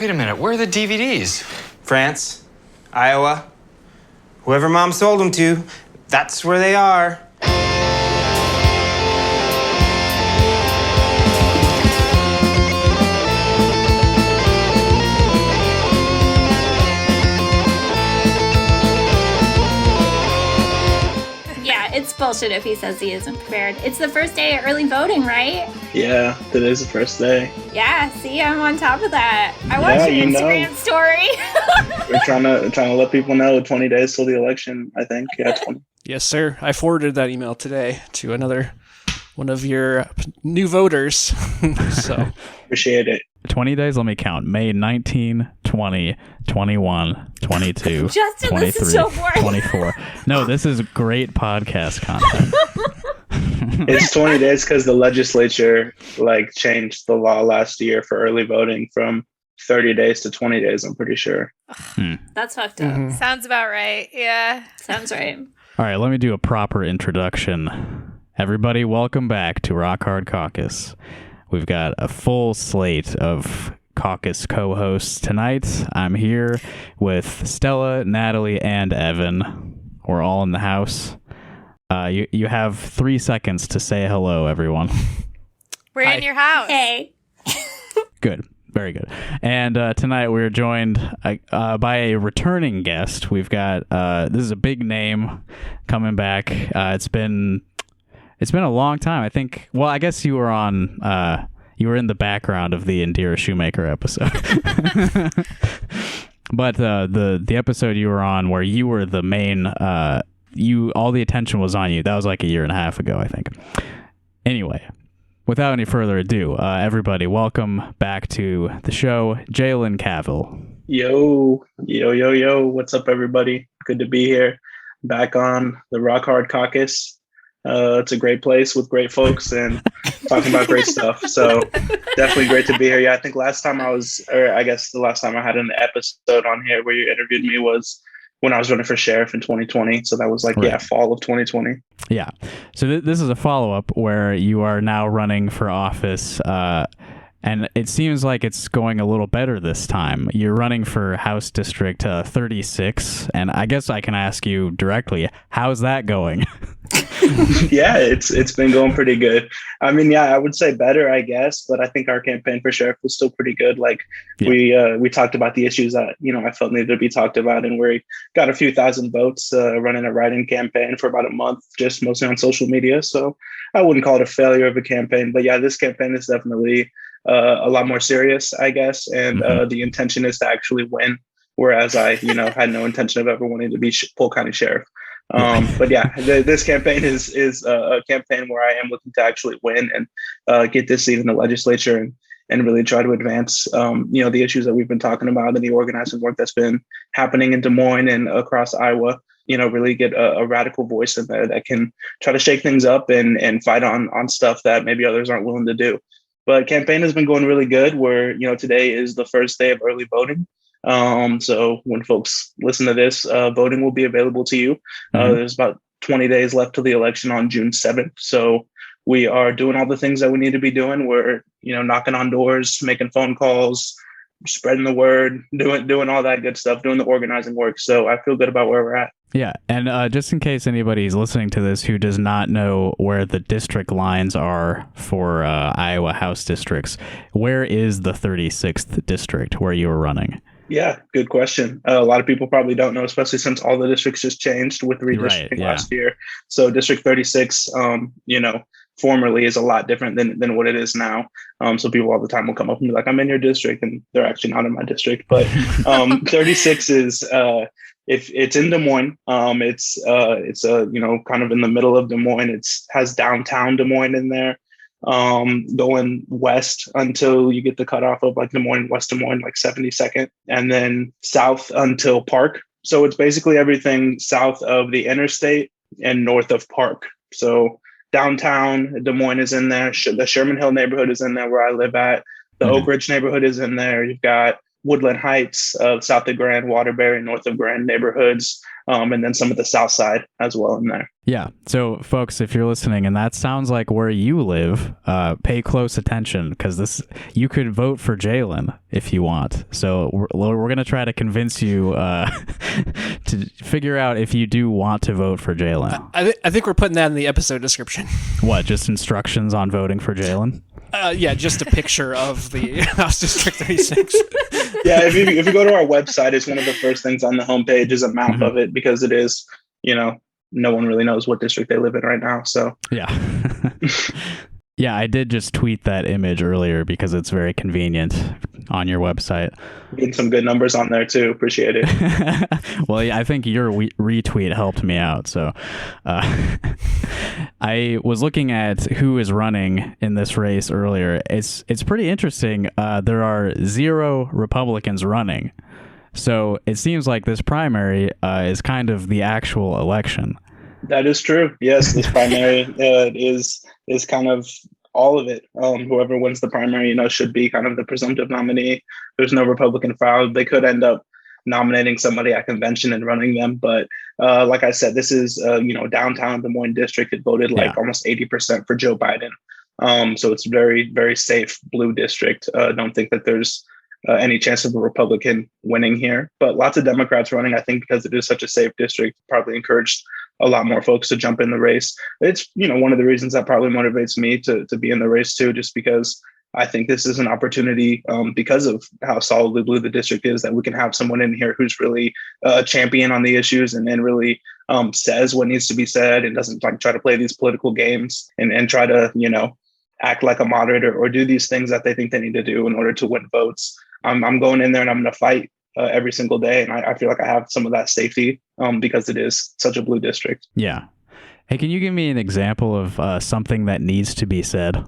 Wait a minute, where are the DVDs? France, Iowa, whoever Mom sold them to, that's where they are. It's bullshit if he says he isn't prepared. It's the first day of early voting, right? Yeah, today's the first day. Yeah, see, I'm on top of that. I watched your Instagram story. We're trying to let people know 20 days till the election, I think. Yeah, 20. Yes, sir. I forwarded that email today to another one of your new voters. So appreciate it. 20 days, let me count. May 19, 20, 21, 22, Justin, 23, this is so boring. 24. No, this is great podcast content. It's 20 days because the legislature changed the law last year for early voting from 30 days to 20 days, I'm pretty sure. That's fucked up. Mm-hmm. Sounds about right. Yeah. Sounds right. All right, let me do a proper introduction. Everybody, welcome back to Rock Hard Caucus. We've got a full slate of Caucus co-hosts tonight. I'm here with Stella, Natalie, and Evan. We're all in the house. You have 3 seconds to say hello, everyone. We're in your house. Hey. Good. Very good. And tonight we're joined by a returning guest. We've got, this is a big name coming back. It's been a long time. I think, well, I guess you were you were in the background of the Indira Shoemaker episode. But the episode you were on where you were the main, all the attention was on you. That was like a year and a half ago, I think. Anyway, without any further ado, everybody, welcome back to the show, Jaylen Cavil. Yo. What's up, everybody? Good to be here. Back on the Rock Hard Caucus. It's a great place with great folks and talking about great stuff. So definitely great to be here. Yeah, I think the last time I had an episode on here where you interviewed me was when I was running for sheriff in 2020. So that was fall of 2020. Yeah. So this is a follow-up where you are now running for office, and it seems like it's going a little better this time. You're running for House District 36, and I guess I can ask you directly, how's that going? Yeah, it's been going pretty good. I mean, yeah, I would say better, I guess, but I think our campaign for sheriff was still pretty good. We talked about the issues that, I felt needed to be talked about, and we got a few thousand votes running a write-in campaign for about a month, just mostly on social media. So I wouldn't call it a failure of a campaign, but yeah, this campaign is definitely a lot more serious, I guess, and the intention is to actually win, whereas I, had no intention of ever wanting to be Polk County Sheriff. But yeah, this campaign is a campaign where I am looking to actually win and get this seat in the legislature and really try to advance, the issues that we've been talking about and the organizing work that's been happening in Des Moines and across Iowa. Really get a radical voice in there that can try to shake things up and fight on stuff that maybe others aren't willing to do. But campaign has been going really good. Where today is the first day of early voting. So when folks listen to this, voting will be available to you. There's about 20 days left till the election on June 7th. So we are doing all the things that we need to be doing. We're, knocking on doors, making phone calls, spreading the word, doing all that good stuff, doing the organizing work. So I feel good about where we're at. Yeah. And just in case anybody's listening to this who does not know where the district lines are for Iowa House districts, where is the 36th district where you were running? Yeah, good question. A lot of people probably don't know, especially since all the districts just changed with redistricting last year. So District 36, formerly is a lot different than what it is now. So people all the time will come up and be like, I'm in your district, and they're actually not in my district. But 36 is, if it's in Des Moines, it's kind of in the middle of Des Moines. It has downtown Des Moines in there. Going west until you get the cutoff of Des Moines, West Des Moines, 72nd, and then south until Park. So it's basically everything south of the interstate and north of Park. So downtown Des Moines is in there. The Sherman Hill neighborhood is in there where I live at. The Oak Ridge neighborhood is in there. You've got Woodland Heights, south of Grand, Waterbury, north of Grand neighborhoods, and then some of the south side as well in there. Yeah. So, folks, if you're listening and that sounds like where you live, pay close attention because you could vote for Jaylen if you want. So we're going to try to convince you to figure out if you do want to vote for Jaylen. I think we're putting that in the episode description. What? Just instructions on voting for Jaylen? Yeah, just a picture of the House District 36. Yeah, if you go to our website, it's one of the first things on the homepage is a map of it because it is, no one really knows what district they live in right now. So yeah. Yeah, I did just tweet that image earlier because it's very convenient on your website. Getting some good numbers on there too. Appreciate it. Well, yeah, I think your retweet helped me out. So I was looking at who is running in this race earlier. It's pretty interesting. There are 0 Republicans running. So it seems like this primary is kind of the actual election. That is true. Yes, this primary is kind of all of it. Whoever wins the primary, should be kind of the presumptive nominee. There's no Republican filed. They could end up nominating somebody at convention and running them. But like I said, this is, downtown Des Moines district. It voted almost 80% for Joe Biden. So it's very, very safe blue district. Don't think that there's any chance of a Republican winning here, but lots of Democrats running. I think because it is such a safe district, probably encouraged a lot more folks to jump in the race. It's, one of the reasons that probably motivates me to be in the race too, just because I think this is an opportunity because of how solidly blue the district is, that we can have someone in here who's really a champion on the issues and really says what needs to be said and doesn't try to play these political games and try to, act like a moderator or do these things that they think they need to do in order to win votes. I'm going in there and I'm going to fight every single day. And I feel like I have some of that safety because it is such a blue district. Yeah. Hey, can you give me an example of something that needs to be said?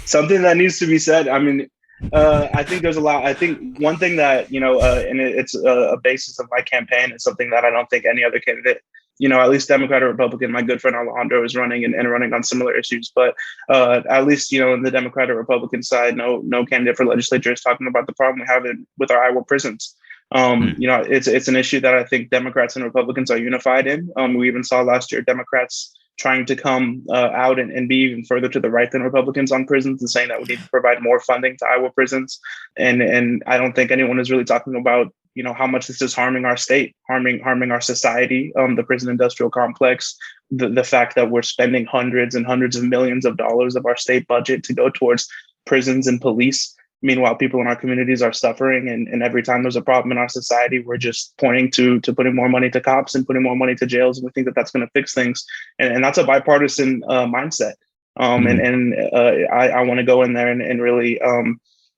Something that needs to be said. I mean, I think there's a lot. I think one thing that, and it's a basis of my campaign is something that I don't think any other candidate, at least Democrat or Republican, my good friend Alejandro is running and running on similar issues. But at least, in the Democrat or Republican side, no candidate for legislature is talking about the problem we have with our Iowa prisons. It's an issue that I think Democrats and Republicans are unified in. We even saw last year Democrats trying to come out and be even further to the right than Republicans on prisons and saying that we need to provide more funding to Iowa prisons. And I don't think anyone is really talking about, how much this is harming our state, harming our society, the prison industrial complex, the fact that we're spending hundreds and hundreds of millions of dollars of our state budget to go towards prisons and police. Meanwhile, people in our communities are suffering. And every time there's a problem in our society, we're just pointing to putting more money to cops and putting more money to jails. And we think that that's going to fix things. And that's a bipartisan mindset. I want to go in there and really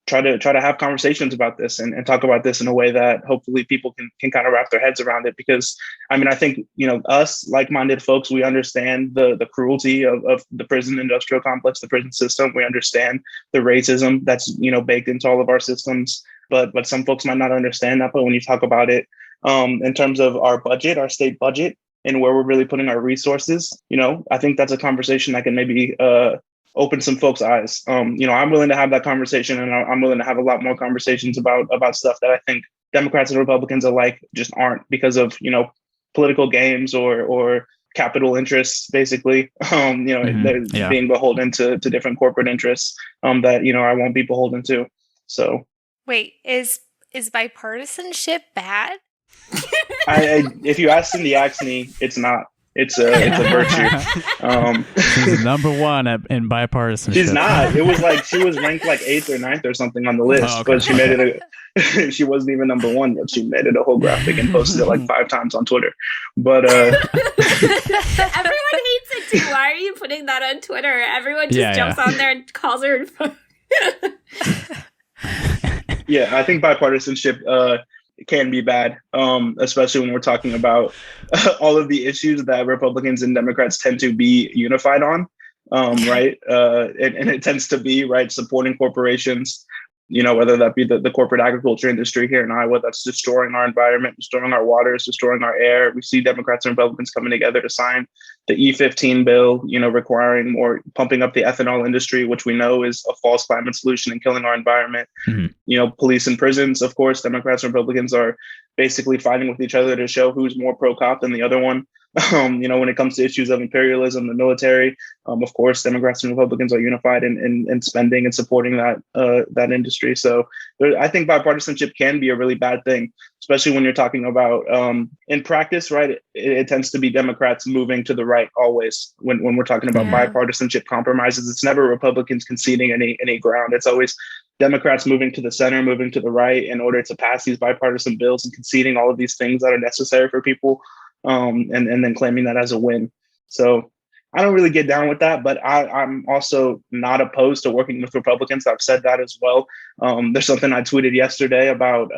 try to have conversations about this and talk about this in a way that hopefully people can kind of wrap their heads around it. Because, I think, us like-minded folks, we understand the cruelty of the prison industrial complex, the prison system. We understand the racism that's, baked into all of our systems. But some folks might not understand that. But when you talk about it in terms of our budget, our state budget, and where we're really putting our resources, I think that's a conversation that can maybe open some folks' eyes. I'm willing to have that conversation, and I'm willing to have a lot more conversations about stuff that I think Democrats and Republicans alike just aren't because of, political games or capital interests, basically, being beholden to different corporate interests that, I won't be beholden to. So. Wait, is bipartisanship bad? If you ask Cindy Axne, it's not. It's a virtue. She's number one in bipartisanship. She's not. It was like she was ranked like 8th or 9th or something on the list, but she made it. She wasn't even number one, but she made it a whole graphic and posted it like 5 times on Twitter. But everyone hates it too. Why are you putting that on Twitter? Everyone just jumps on there and calls her. Yeah, I think bipartisanship can be bad, especially when we're talking about all of the issues that Republicans and Democrats tend to be unified on, right? And it tends to be, right, supporting corporations, whether that be the corporate agriculture industry here in Iowa that's destroying our environment, destroying our waters, destroying our air. We see Democrats and Republicans coming together to sign the E15 bill, requiring more pumping up the ethanol industry, which we know is a false climate solution and killing our environment. Police and prisons, of course, Democrats and Republicans are basically fighting with each other to show who's more pro-cop than the other one. When it comes to issues of imperialism, the military, of course, Democrats and Republicans are unified in spending and supporting that industry. So I think bipartisanship can be a really bad thing, especially when you're talking about in practice, right? It tends to be Democrats moving to the right always when we're talking about bipartisanship compromises. It's never Republicans conceding any ground. It's always Democrats moving to the center, moving to the right in order to pass these bipartisan bills and conceding all of these things that are necessary for people. And then claiming that as a win. So I don't really get down with that, but I'm also not opposed to working with Republicans. I've said that as well. There's something I tweeted yesterday about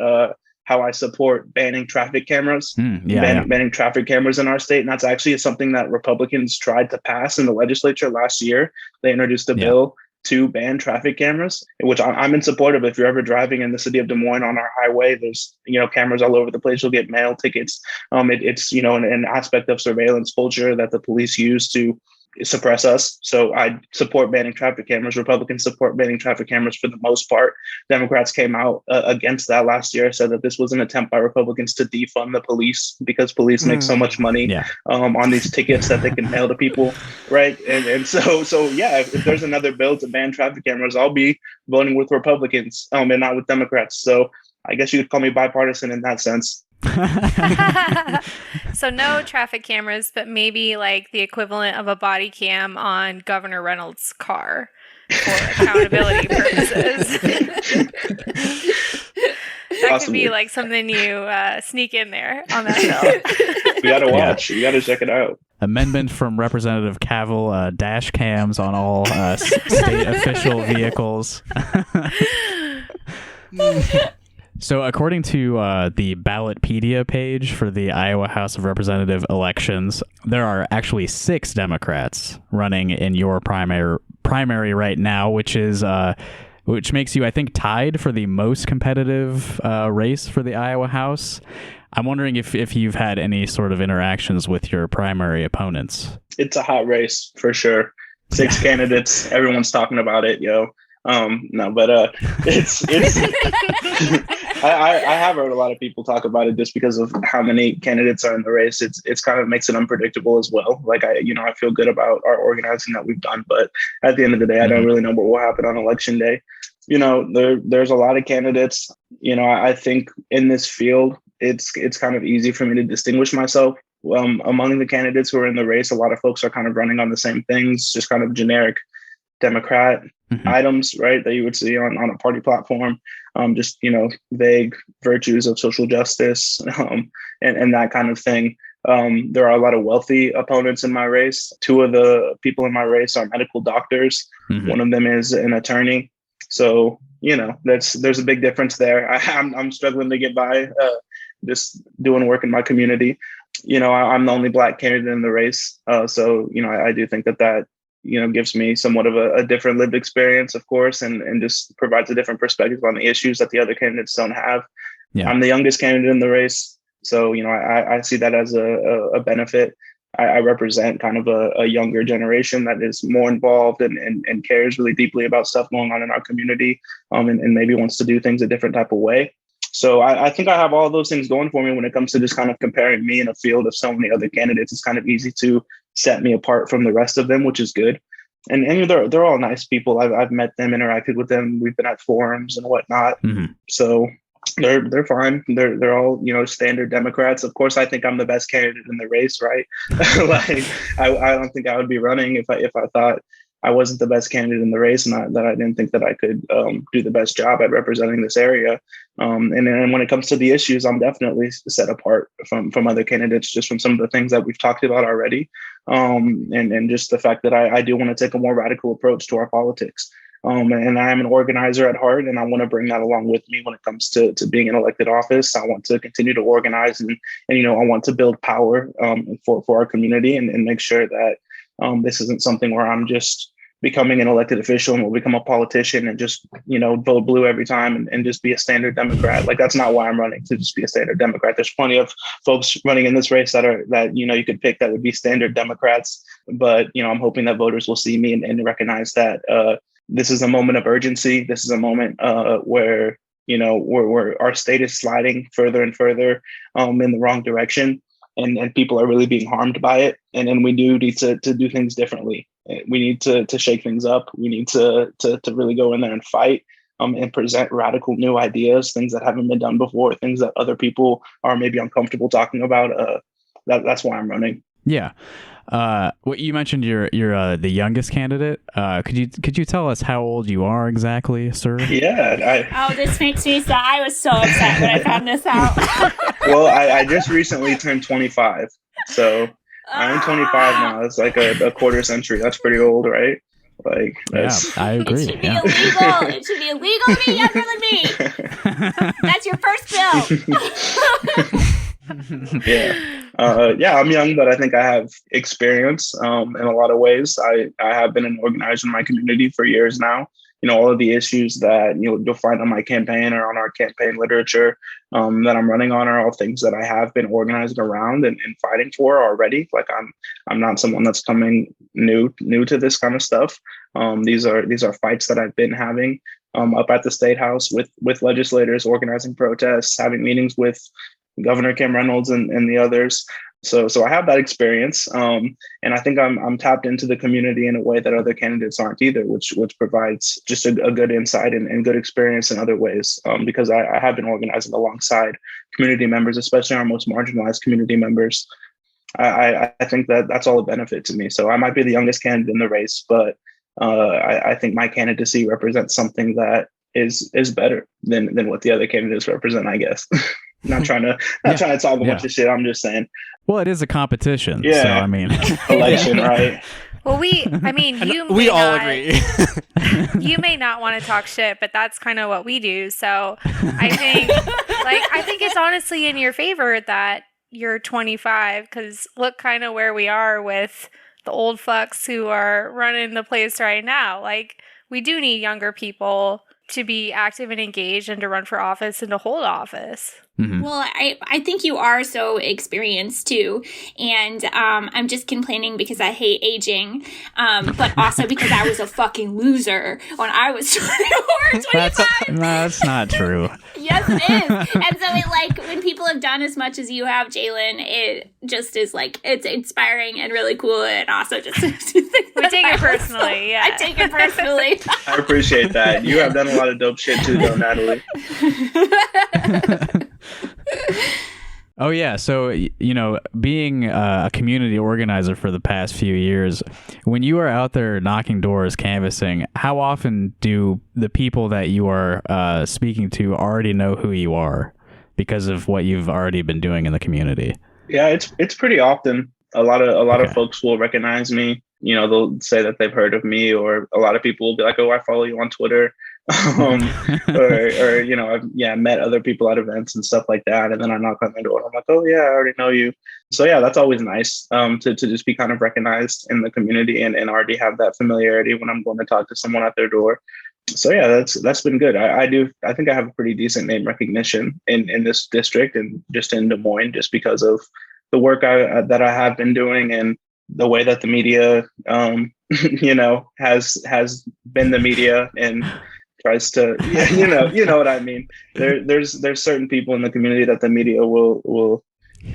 how I support banning traffic cameras, banning traffic cameras in our state. And that's actually something that Republicans tried to pass in the legislature last year. They introduced a bill to ban traffic cameras, which I'm in support of. If you're ever driving in the city of Des Moines on our highway, there's cameras all over the place. You'll get mail tickets. It's an aspect of surveillance culture that the police use to suppress us. So I support banning traffic cameras. Republicans support banning traffic cameras for the most part. Democrats came out against that last year, said that this was an attempt by Republicans to defund the police because police make so much money on these tickets that they can mail to people, right? And so if there's another bill to ban traffic cameras, I'll be voting with Republicans and not with Democrats. So I guess you could call me bipartisan in that sense. So no traffic cameras, but maybe like the equivalent of a body cam on Governor Reynolds' car for accountability purposes. That could be like something you sneak in there on that bill. You gotta watch. You gotta check it out. Amendment from Representative Cavil, dash cams on all state official vehicles. So according to the Ballotpedia page for the Iowa House of Representative elections, there are actually 6 Democrats running in your primary right now, which makes you, I think, tied for the most competitive race for the Iowa House. I'm wondering if you've had any sort of interactions with your primary opponents. It's a hot race for sure. 6 candidates. Everyone's talking about it, yo. It's I have heard a lot of people talk about it just because of how many candidates are in the race. It's kind of makes it unpredictable as well. Like I feel good about our organizing that we've done, but at the end of the day, I don't really know what will happen on election day. There's a lot of candidates. I think in this field, it's kind of easy for me to distinguish myself. Among the candidates who are in the race, a lot of folks are kind of running on the same things, just kind of generic Democrat items, right, that you would see on a party platform, just vague virtues of social justice and that kind of thing. There are a lot of wealthy opponents in my race. 2 of the people in my race are medical doctors. One of them is an attorney. So there's a big difference there. I'm struggling to get by just doing work in my community. I'm the only Black candidate in the race, so I do think that gives me somewhat of a different lived experience, of course, and just provides a different perspective on the issues that the other candidates don't have. I'm the youngest candidate in the race, so I see that as a benefit. I represent kind of a younger generation that is more involved and cares really deeply about stuff going on in our community, and maybe wants to do things a different type of way. So I think I have all those things going for me when it comes to just kind of comparing me in a field of so many other candidates. It's kind of easy to set me apart from the rest of them, which is good. And they're all nice people. I've met them, interacted with them. We've been at forums and whatnot. So they're fine. They're all standard Democrats. Of course, I think I'm the best candidate in the race, right? Like I don't think I would be running if I thought I wasn't the best candidate in the race, and that I didn't think that I could do the best job at representing this area. And then when it comes to the issues, I'm definitely set apart from other candidates, just from some of the things that we've talked about already. And just the fact that I do want to take a more radical approach to our politics. And I am an organizer at heart, and I want to bring that along with me when it comes to being in elected office. I want to continue to organize and I want to build power for our community and make sure that this isn't something where I'm just becoming an elected official and will become a politician and just, vote blue every time and just be a standard Democrat. Like, that's not why I'm running, to just be a standard Democrat. There's plenty of folks running in this race that you could pick that would be standard Democrats. But, I'm hoping that voters will see me and recognize that this is a moment of urgency. This is a moment where, where our state is sliding further and further in the wrong direction. And people are really being harmed by it. And then we do need to do things differently. We need to shake things up. We need to really go in there and fight and present radical new ideas, things that haven't been done before, things that other people are maybe uncomfortable talking about. That's why I'm running. Yeah. What you mentioned, you're the youngest candidate. Could you tell us how old you are exactly, sir? Yeah. This makes me sad. I was so upset when I found this out. Well, I just recently turned 25, so I'm 25 now. It's like a quarter century. That's pretty old, right? Like, I agree. It should be illegal. It should be illegal to be younger than me. That's your first bill. Yeah, I'm young, but I think I have experience in a lot of ways. I have been an organizer in my community for years now. All of the issues that you'll find on my campaign or on our campaign literature that I'm running on are all things that I have been organizing around and fighting for already. Like, I'm not someone that's coming new to this kind of stuff. These are fights that I've been having up at the State House with legislators, organizing protests, having meetings with Governor Kim Reynolds and the others. So I have that experience, and I think I'm tapped into the community in a way that other candidates aren't either, which provides just a good insight and good experience in other ways. Because I have been organizing alongside community members, especially our most marginalized community members. I think that's all a benefit to me. So I might be the youngest candidate in the race, but I think my candidacy represents something that is better than what the other candidates represent, I guess. Not trying to talk a bunch of shit. I'm just saying. Well, it is a competition. Yeah. So, I mean, election, right? Well, we all agree. You may not want to talk shit, but that's kind of what we do. So I think it's honestly in your favor that you're 25, because look kind of where we are with the old fucks who are running the place right now. Like, we do need younger people to be active and engaged and to run for office and to hold office. Mm-hmm. Well, I think you are so experienced too, and I'm just complaining because I hate aging, but also because I was a fucking loser when I was 24, 25. That's not true. Yes, it is. And so when people have done as much as you have, Jaylen, it just is it's inspiring and really cool, and also just we take it personally. Yeah, I take it personally. I appreciate that. You have done a lot of dope shit too, though, Natalie. Oh, yeah. So, being a community organizer for the past few years, when you are out there knocking doors, canvassing, how often do the people that you are speaking to already know who you are because of what you've already been doing in the community? Yeah, it's pretty often. A lot of folks will recognize me. They'll say that they've heard of me, or a lot of people will be like, "Oh, I follow you on Twitter." or I've met other people at events and stuff like that, and then I knock on their door and I'm like, oh yeah, I already know you. So yeah, that's always nice to just be kind of recognized in the community and already have that familiarity when I'm going to talk to someone at their door. So yeah, that's been good. I think I have a pretty decent name recognition in this district and just in Des Moines, just because of the work that I have been doing and the way that the media has been the media and tries to, you know what I mean. There's certain people in the community that the media will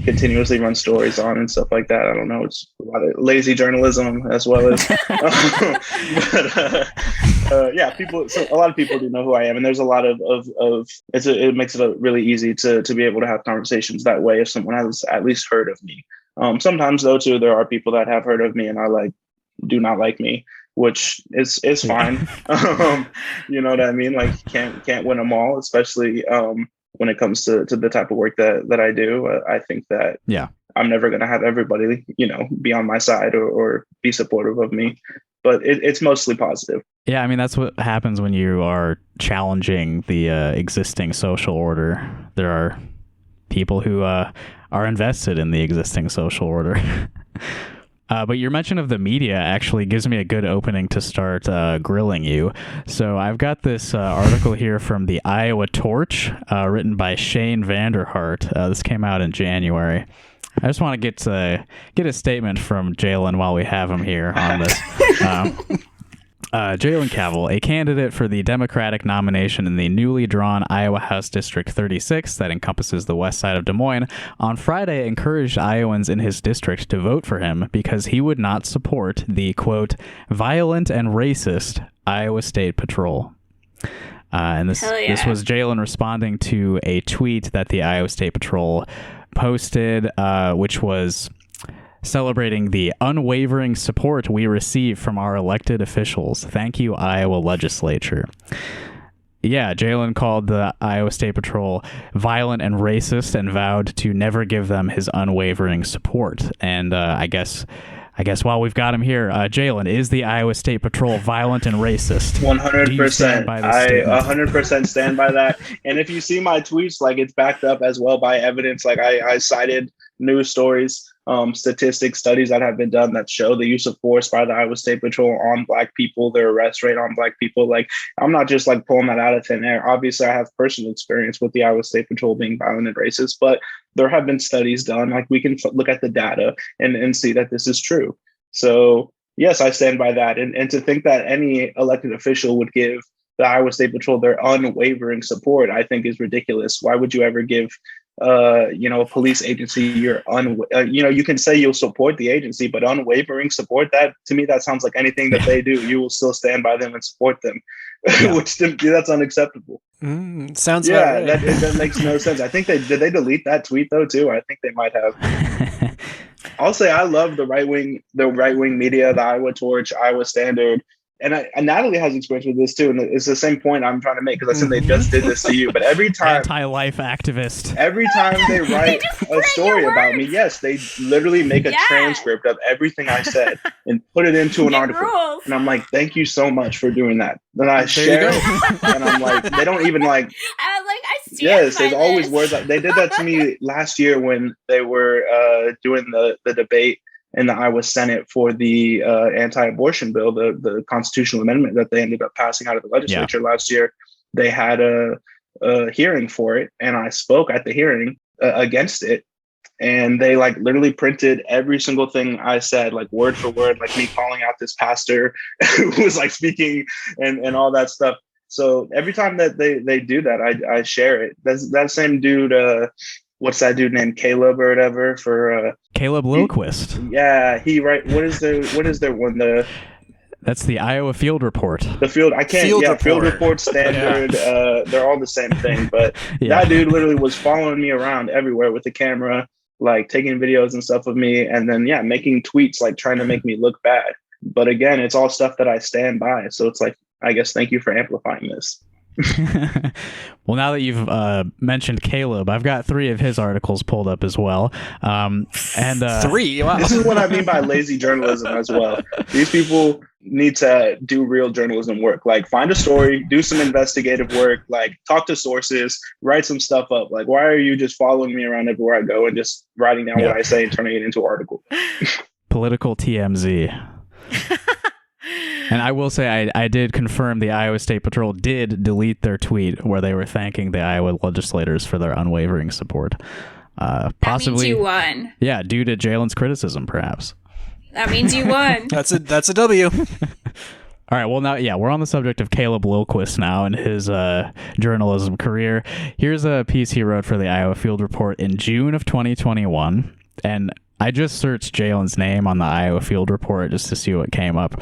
continuously run stories on and stuff like that. I don't know. It's a lot of lazy journalism as well as, people. So a lot of people do know who I am, and there's a lot of it makes it really easy to be able to have conversations that way if someone has at least heard of me. Sometimes though too, there are people that have heard of me and are do not like me, which is fine. You know what I mean? Like, can't win them all, especially when it comes to the type of work that I do. I think that I'm never going to have everybody, be on my side or be supportive of me, but it's mostly positive. Yeah, I mean, that's what happens when you are challenging the existing social order. There are people who are invested in the existing social order. But your mention of the media actually gives me a good opening to start grilling you. So I've got this article here from the Iowa Torch, written by Shane Vanderhart. This came out in January. I just want to get a statement from Jaylen while we have him here on this. Jaylen Cavil, a candidate for the Democratic nomination in the newly drawn Iowa House District 36 that encompasses the west side of Des Moines, on Friday encouraged Iowans in his district to vote for him because he would not support the, quote, violent and racist Iowa State Patrol. And this was Jaylen responding to a tweet that the Iowa State Patrol posted, which was celebrating the unwavering support we receive from our elected officials. Thank you, Iowa legislature. Yeah, Jaylen called the Iowa State Patrol violent and racist and vowed to never give them his unwavering support. And I guess while we've got him here, Jaylen, is the Iowa State Patrol violent and racist? 100%. I 100% stand by that. And if you see my tweets, like, it's backed up as well by evidence. Like, I cited news stories, statistics, studies that have been done that show the use of force by the Iowa State Patrol on Black people, their arrest rate on Black people. Like, I'm not just like pulling that out of thin air. Obviously, I have personal experience with the Iowa State Patrol being violent and racist, but there have been studies done. Like, we can look at the data and see that this is true. So yes, I stand by that. And to think that any elected official would give the Iowa State Patrol their unwavering support, I think is ridiculous. Why would you ever give a police agency your you can say you'll support the agency, but unwavering support, that to me, that sounds like anything that they do, you will still stand by them and support them. Which that's unacceptable. Sounds right. That makes no sense. I think did they delete that tweet though too? I think they might have. I'll say I love the right wing media, the Iowa Torch, Iowa Standard. And Natalie has experience with this too, and it's the same point I'm trying to make, because I said they just did this to you. But every time, anti-life activist. Every time they write a story about me, yes, they literally make a transcript of everything I said and put it into an article. And I'm like, thank you so much for doing that. Then I share it, and I'm like, they don't even like. Yes, there's always words. They did that to me last year when they were doing the debate in the Iowa Senate for the anti-abortion bill, the constitutional amendment that they ended up passing out of the legislature last year. They had a hearing for it, and I spoke at the hearing against it. And they like literally printed every single thing I said, like word for word, like me calling out this pastor who was like speaking and all that stuff. So every time that they do that, I share it. That same dude, what's that dude named Caleb or whatever for Caleb Lilquist. What is their one? That's the Iowa Field Report. The field report standard. They're all the same thing, but that dude literally was following me around everywhere with the camera, like taking videos and stuff of me, and then making tweets like trying to make me look bad. But again, it's all stuff that I stand by. So it's like, I guess, thank you for amplifying this. Well, now that you've mentioned Caleb, I've got 3 of his articles pulled up as well. 3? Wow. This is what I mean by lazy journalism as well. These people need to do real journalism work. Like, find a story, do some investigative work, like talk to sources, write some stuff up. Like, why are you just following me around everywhere I go and just writing down what I say and turning it into an article? Political TMZ. And I will say I did confirm the Iowa State Patrol did delete their tweet where they were thanking the Iowa legislators for their unwavering support. Possibly, that means you won. Yeah, due to Jaylen's criticism, perhaps. That means you won. That's a W. All right, well, now, we're on the subject of Caleb Lilquist now and his journalism career. Here's a piece he wrote for the Iowa Field Report in June of 2021. And I just searched Jaylen's name on the Iowa Field Report just to see what came up.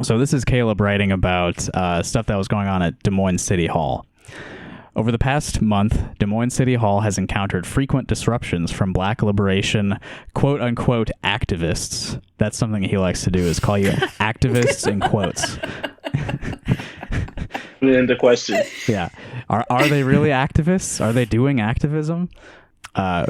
So this is Caleb writing about stuff that was going on at Des Moines City Hall. Over the past month, Des Moines City Hall has encountered frequent disruptions from Black liberation, quote-unquote, activists. That's something he likes to do, is call you activists in quotes. Into question. Yeah. Are they really activists? Are they doing activism?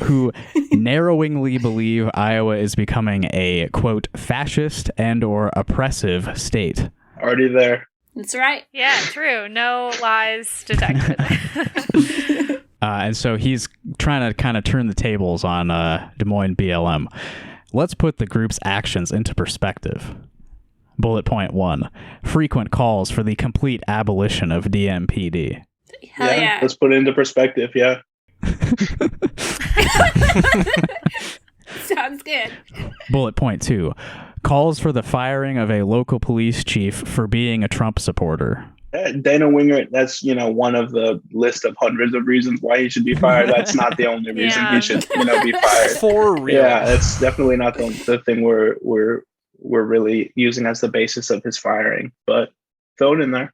Who narrowingly believe Iowa is becoming a, quote, fascist and or oppressive state. Already there. That's right. Yeah, true. No lies detected. And so he's trying to kind of turn the tables on Des Moines BLM. let's put the group's actions into perspective. Bullet point 1, frequent calls for the complete abolition of DMPD. Hell yeah. Let's put it into perspective. Yeah. Sounds good. Bullet point 2, calls for the firing of a local police chief for being a Trump supporter. Dana Wingert, that's, one of the list of hundreds of reasons why he should be fired. That's not the only reason he should, be fired. For real. Yeah, that's definitely not the thing we're really using as the basis of his firing, but throw it in there.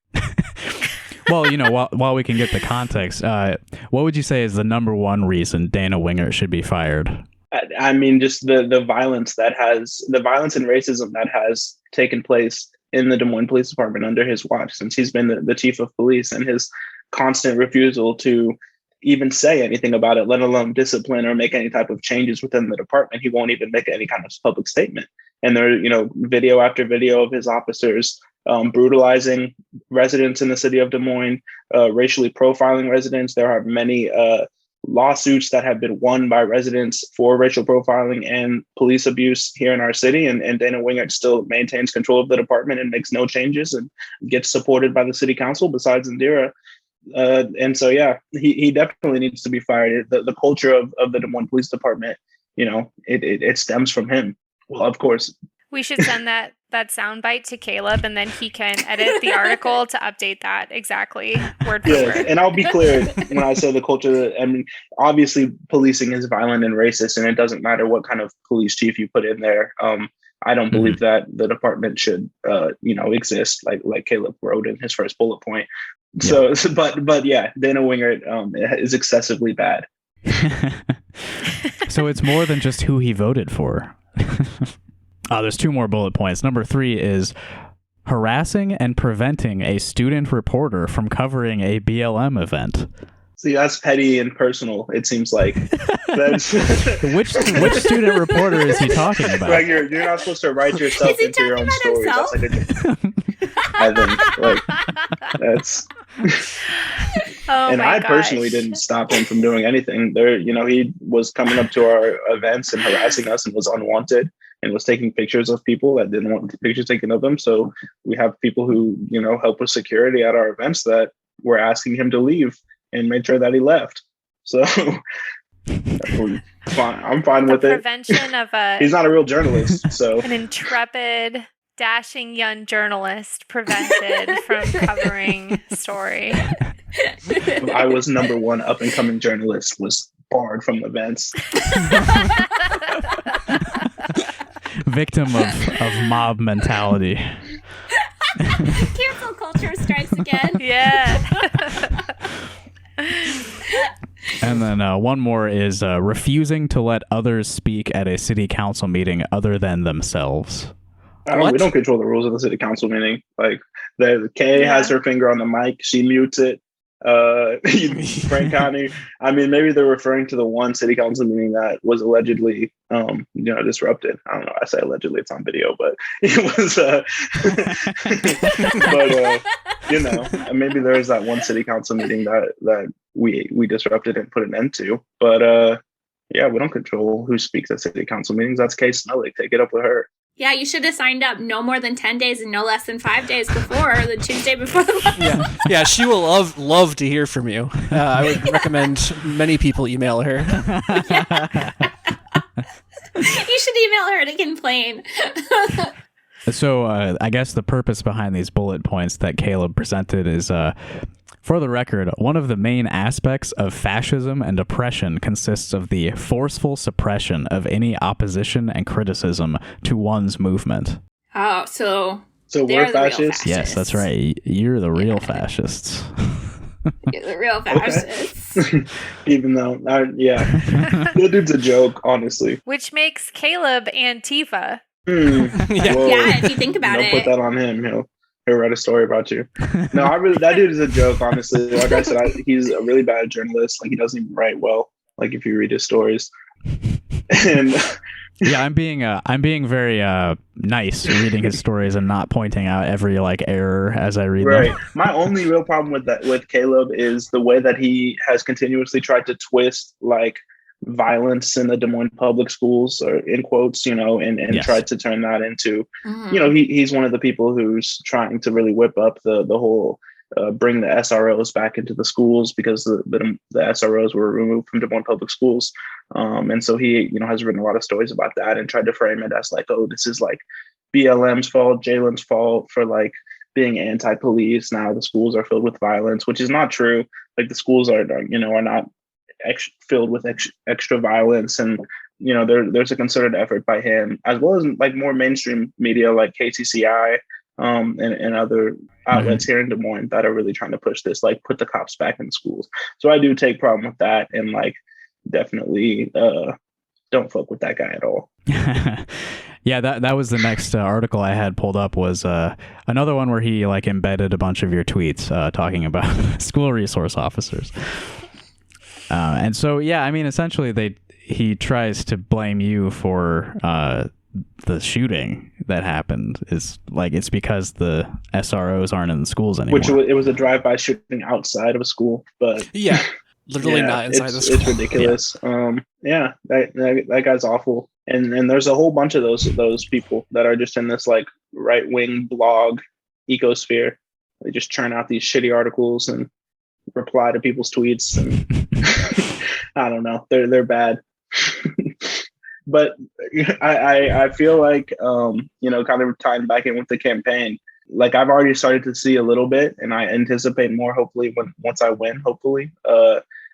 Well, while we can get the context, what would you say is the number one reason Dana Wingert should be fired? I mean, just the violence and racism that has taken place in the Des Moines Police Department under his watch since he's been the chief of police, and his constant refusal to even say anything about it, let alone discipline or make any type of changes within the department. He won't even make any kind of public statement. And there are, video after video of his officers brutalizing residents in the city of Des Moines, racially profiling residents. There are many lawsuits that have been won by residents for racial profiling and police abuse here in our city. And Dana Wingert still maintains control of the department and makes no changes and gets supported by the city council besides Indira. And so, yeah, he definitely needs to be fired. The culture of the Des Moines Police Department, it stems from him. Well, of course. We should send that soundbite to Caleb, and then he can edit the article to update that exactly word for word. And I'll be clear when I say the culture. I mean, obviously, policing is violent and racist, and it doesn't matter what kind of police chief you put in there. I don't believe that the department should, exist like Caleb wrote in his first bullet point. So, but yeah, Dana Wingert is excessively bad. So it's more than just who he voted for. There's 2 more bullet points. Number 3 is harassing and preventing a student reporter from covering a BLM event. See, that's petty and personal, it seems like. That's which student reporter is he talking about? Like you're not supposed to write yourself into your own story. That's like I think that's and I personally didn't stop him from doing anything. There, he was coming up to our events and harassing us and was unwanted and was taking pictures of people that didn't want pictures taken of them. So we have people who, help with security at our events that were asking him to leave and made sure that he left. So I'm fine with it. Prevention of he's not a real journalist, so an intrepid, dashing young journalist prevented from covering story. I was number one up and coming journalist was barred from events. Victim of mob mentality. Cancel culture strikes again. Yeah. And then one more is refusing to let others speak at a city council meeting other than themselves. We don't control the rules of the city council meeting. Like the Kay has her finger on the mic, she mutes it. Frank County. I mean, maybe they're referring to the one city council meeting that was allegedly, disrupted. I don't know. I say allegedly; it's on video, but it was. Maybe there is that one city council meeting that we disrupted and put an end to. But we don't control who speaks at city council meetings. That's Kay Snellick. Take it up with her. Yeah, you should have signed up no more than 10 days and no less than 5 days before the Tuesday before the election. Yeah, she will love to hear from you. I would recommend many people email her. You should email her to complain. So I guess the purpose behind these bullet points that Caleb presented is, for the record, one of the main aspects of fascism and oppression consists of the forceful suppression of any opposition and criticism to one's movement. Oh, so we're fascists? Yes, that's right. You're the real fascists. You're the real fascists. Even though, that dude's a joke, honestly. Which makes Caleb Antifa. Yeah, if you think about it. Put that on him, He'll write a story about you. No, that dude is a joke, honestly. Like I said, he's a really bad journalist. Like he doesn't even write well. Like if you read his stories. And yeah, I'm being very nice reading his stories and not pointing out every error as I read them. My only real problem with Caleb is the way that he has continuously tried to twist violence in the Des Moines public schools, or in quotes, and Yes. tried to turn that into, he's one of the people who's trying to really whip up the whole bring the SROs back into the schools, because the SROs were removed from Des Moines public schools. And so he, has written a lot of stories about that and tried to frame it as like, oh, this is like BLM's fault, Jaylen's fault for like being anti-police. Now the schools are filled with violence, which is not true. Like the schools are not filled with extra violence. And, there's a concerted effort by him, as well as like more mainstream media like KCCI and other outlets here in Des Moines that are really trying to push this, like put the cops back in schools. So I do take problem with that, and like definitely don't fuck with that guy at all. Yeah, that was the next article I had pulled up, was another one where he like embedded a bunch of your tweets talking about school resource officers. And so, yeah, I mean, essentially he tries to blame you for the shooting that happened. Is like, it's because the SROs aren't in the schools anymore. Which it was a drive-by shooting outside of a school, but yeah, literally not inside the school. It's ridiculous. Yeah, that guy's awful. And there's a whole bunch of those people that are just in this like right-wing blog ecosphere. They just churn out these shitty articles and reply to people's tweets, and I don't know, they're bad. But I feel like kind of tying back in with the campaign, like I've already started to see a little bit, and I anticipate more hopefully once I win, hopefully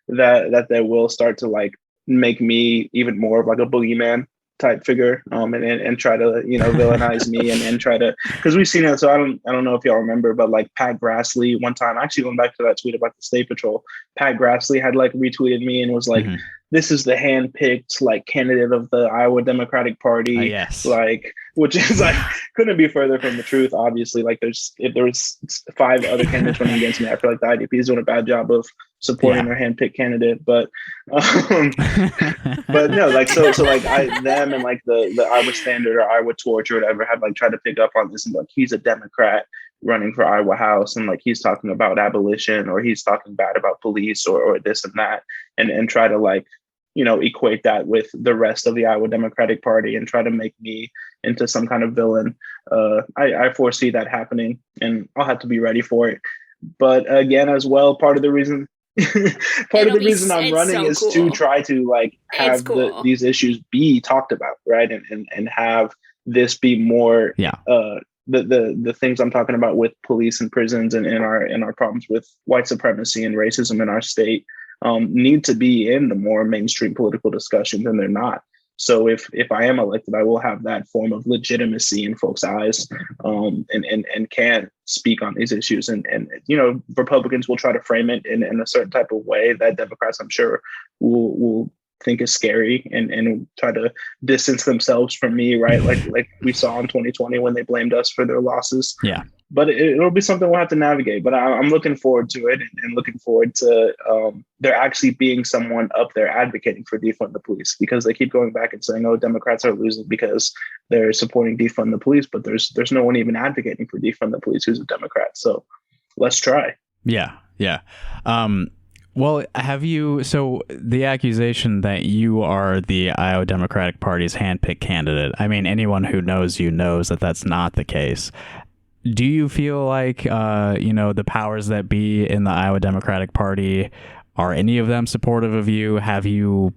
that they will start to like make me even more of like a boogeyman type figure, and try to villainize me and try to, because we've seen it. So I don't know if y'all remember, but like Pat Grassley one time, actually going back to that tweet about the State Patrol, Pat Grassley had like retweeted me and was like, this is the handpicked like candidate of the Iowa Democratic Party. Yes. Like, which is like, couldn't be further from the truth. Obviously, like if there was 5 other candidates running against me, I feel like the IDP is doing a bad job of supporting their handpicked candidate. But no, like so like them and like the Iowa Standard or Iowa Torch or whatever have like tried to pick up on this and like, he's a Democrat running for Iowa House, and like he's talking about abolition, or he's talking bad about police or this and that, and try to like equate that with the rest of the Iowa Democratic Party and try to make me into some kind of villain. I foresee that happening, and I'll have to be ready for it. But again, as well, part of the reason I'm running is to try to like have these issues be talked about, right? And have this be more the things I'm talking about with police and prisons and our problems with white supremacy and racism in our state need to be in the more mainstream political discussions, and they're not. So if I am elected, I will have that form of legitimacy in folks' eyes, and can speak on these issues. And Republicans will try to frame it in a certain type of way that Democrats, I'm sure, will think is scary and try to distance themselves from me, right? Like we saw in 2020 when they blamed us for their losses. Yeah. But it'll be something we'll have to navigate. But I'm looking forward to it, and looking forward to there actually being someone up there advocating for defund the police, because they keep going back and saying, oh, Democrats are losing because they're supporting defund the police. But there's no one even advocating for defund the police who's a Democrat. So let's try. Yeah. Well, so the accusation that you are the Iowa Democratic Party's handpicked candidate, I mean, anyone who knows you knows that that's not the case. Do you feel like, the powers that be in the Iowa Democratic Party, are any of them supportive of you? Have you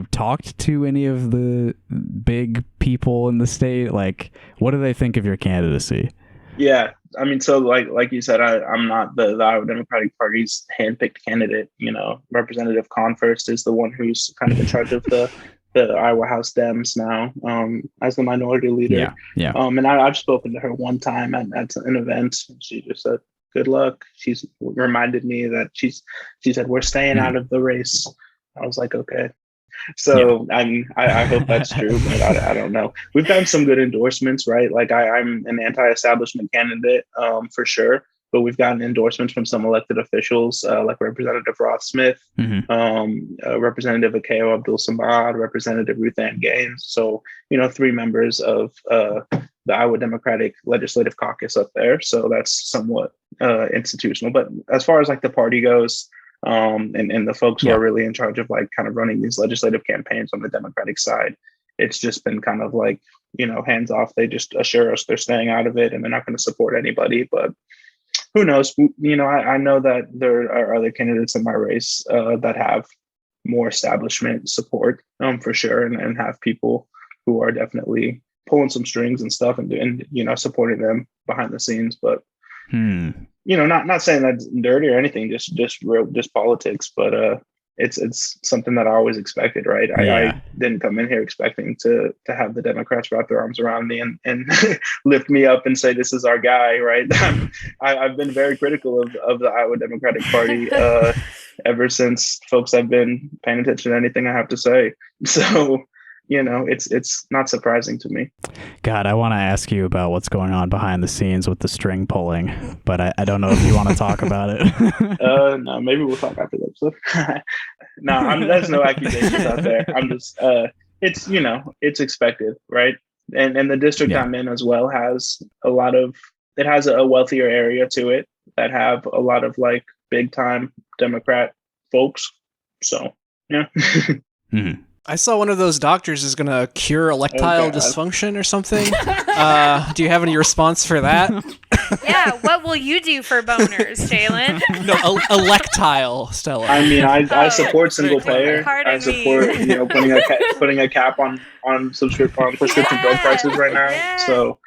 talked to any of the big people in the state? Like, what do they think of your candidacy? Yeah, I mean, so like you said, I'm not the Iowa Democratic Party's handpicked candidate. Representative Converse is the one who's kind of in charge of the Iowa House Dems now, as the minority leader. Yeah. And I've spoken to her one time at an event, and she just said, good luck. She's reminded me that she said, we're staying out of the race. I was like, okay. So I hope that's true, but I don't know. We've gotten some good endorsements, right? Like I'm an anti-establishment candidate for sure, but we've gotten endorsements from some elected officials like Representative Roth Smith, Representative Akeo Abdul-Samad, Representative Ruth Ann Gaines. So, 3 members of the Iowa Democratic Legislative Caucus up there. So that's somewhat institutional. But as far as like the party goes, and the folks who are really in charge of like kind of running these legislative campaigns on the Democratic side. It's just been kind of like, hands off. They just assure us they're staying out of it and they're not going to support anybody. But who knows? I know that there are other candidates in my race that have more establishment support for sure, and have people who are definitely pulling some strings and stuff and supporting them behind the scenes. But not saying that's dirty or anything, just politics. But it's something that I always expected, right? I didn't come in here expecting to have the Democrats wrap their arms around me and lift me up and say, this is our guy, right? I've been very critical of the Iowa Democratic Party ever since folks have been paying attention to anything I have to say. So, it's not surprising to me. God, I want to ask you about what's going on behind the scenes with the string pulling, but I don't know if you want to talk about it. No, maybe we'll talk after the episode. No, there's no accusations out there. I'm just, it's expected, right? And the district I'm in as well has it has a wealthier area to it that have a lot of like big time Democrat folks. So, yeah. Mm-hmm. I saw one of those doctors is going to cure erectile dysfunction or something. Do you have any response for that? Yeah, what will you do for boners, Jaylen? No, electile, Stella. I mean, I support single payer. I support putting a cap on prescription drug prices right now. Yeah. So,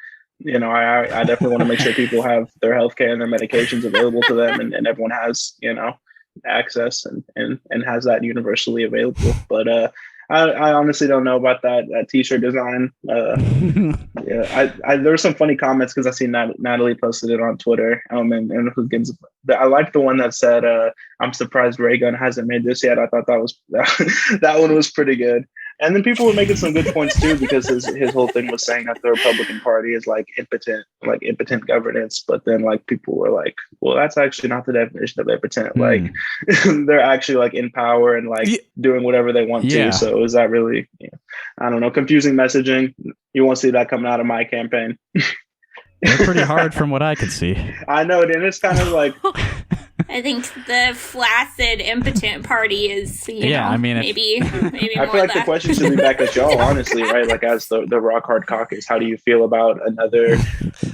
I definitely want to make sure people have their healthcare and their medications available to them, and everyone has access and has that universally available. But I honestly don't know about that T-shirt design. There were some funny comments because I see Natalie posted it on Twitter. And I liked the one that said, "I'm surprised Reagan hasn't made this yet." I thought that was that one was pretty good. And then people were making some good points too, because his whole thing was saying that the Republican Party is like impotent governance. But then like people were like, well, that's actually not the definition of impotent. Like they're actually like in power and like doing whatever they want to. So is that really, I don't know, confusing messaging? You won't see that coming out of my campaign. They're pretty hard from what I could see. I know, and it's kind of like. I think the flaccid, impotent party is, maybe I feel like the question should be back at y'all, honestly, right? Like, as the Rock Hard Caucus, how do you feel about another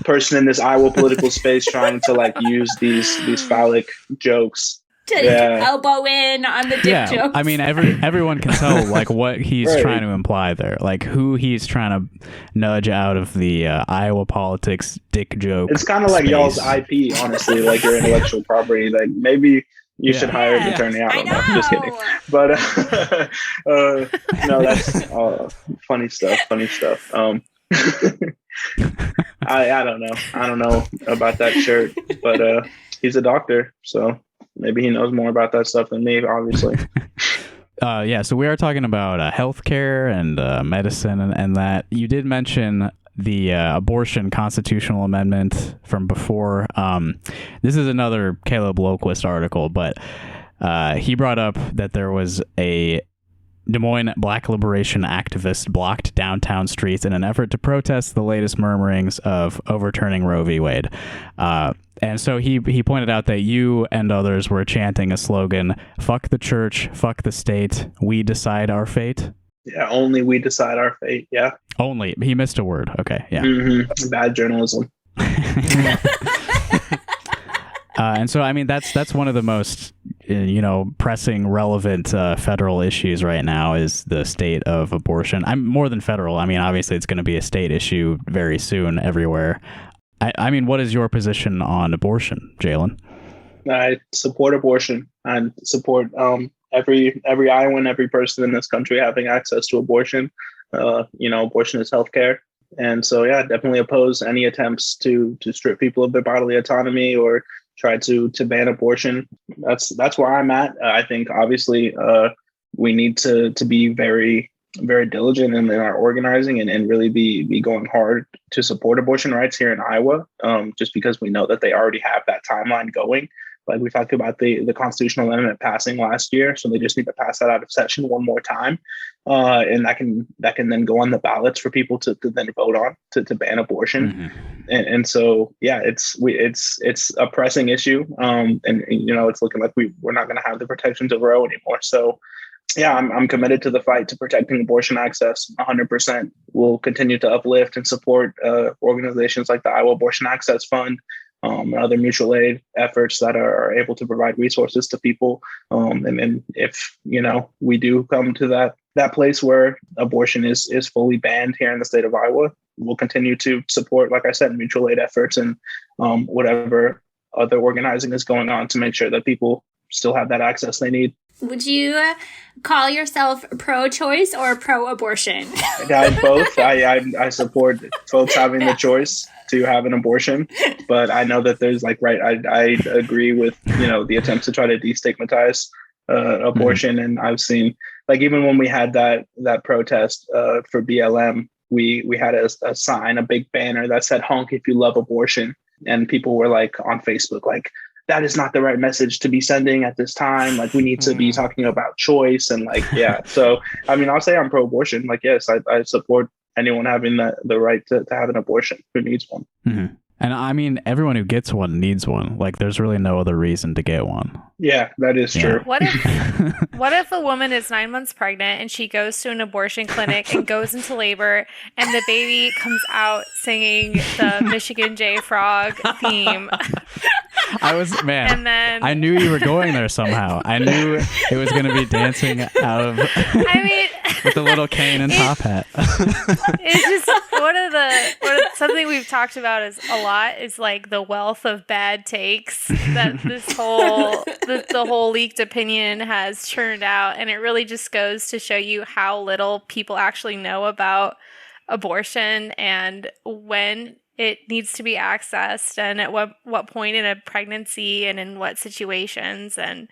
person in this Iowa political space trying to like use these phallic jokes to elbow in on the dick jokes? I mean, everyone can tell like what he's trying to imply there, like who he's trying to nudge out of the Iowa politics dick joke. It's kind of like y'all's IP, honestly, like your intellectual property. Like maybe you should hire an attorney. I don't know. Just kidding. But no, that's funny stuff. I don't know. I don't know about that shirt, but he's a doctor, so maybe he knows more about that stuff than me, obviously. So we are talking about healthcare and medicine and that. You did mention the abortion constitutional amendment from before. This is another Caleb Loquist article, but he brought up that there was a Des Moines black liberation activist blocked downtown streets in an effort to protest the latest murmurings of overturning Roe v. Wade. And so he pointed out that you and others were chanting a slogan, "Fuck the church, fuck the state, we decide our fate." Yeah, only we decide our fate, yeah. Only. He missed a word. Okay, yeah. Mm-hmm. Bad journalism. And so, I mean, that's one of the most, pressing, relevant federal issues right now is the state of abortion. I'm more than federal. I mean, obviously, it's going to be a state issue very soon everywhere. I mean, what is your position on abortion, Jaylen? I support abortion. I support every Iowan, every person in this country having access to abortion. Abortion is healthcare. And so, yeah, definitely oppose any attempts to strip people of their bodily autonomy or try to ban abortion. That's where I'm at. I think obviously we need to be very, very diligent in our organizing and really be going hard to support abortion rights here in Iowa, just because we know that they already have that timeline going. Like we talked about the constitutional amendment passing last year, so they just need to pass that out of session one more time, and that can then go on the ballots for people to then vote on to ban abortion. And so yeah, it's a pressing issue, and it's looking like we're not going to have the protections of Roe anymore. So yeah, I'm committed to the fight to protecting abortion access 100%. We'll continue to uplift and support organizations like the Iowa Abortion Access Fund, and other mutual aid efforts that are able to provide resources to people. And if, we do come to that place where abortion is fully banned here in the state of Iowa, we'll continue to support, like I said, mutual aid efforts and whatever other organizing is going on to make sure that people still have that access they need. Would you call yourself pro-choice or pro-abortion? Both. I support folks having the choice to have an abortion, but I know that there's I agree with the attempts to try to destigmatize abortion, and I've seen even when we had that protest for BLM, we had a sign, a big banner that said "honk if you love abortion," and people were on Facebook that is not the right message to be sending at this time. We need to be talking about choice and yeah. So, I'll say I'm pro-abortion. Yes, I support anyone having the right to have an abortion who needs one. Mm-hmm. And everyone who gets one needs one. There's really no other reason to get one. Yeah, that is true. What if a woman is 9 months pregnant and she goes to an abortion clinic and goes into labor and the baby comes out singing the Michigan J Frog theme? And then I knew you were going there somehow. I knew it was going to be dancing out of with a little cane and top hat. It's just something we've talked about a lot is the wealth of bad takes that the whole leaked opinion has churned out, and it really just goes to show you how little people actually know about abortion and when it needs to be accessed and at what point in a pregnancy and in what situations. And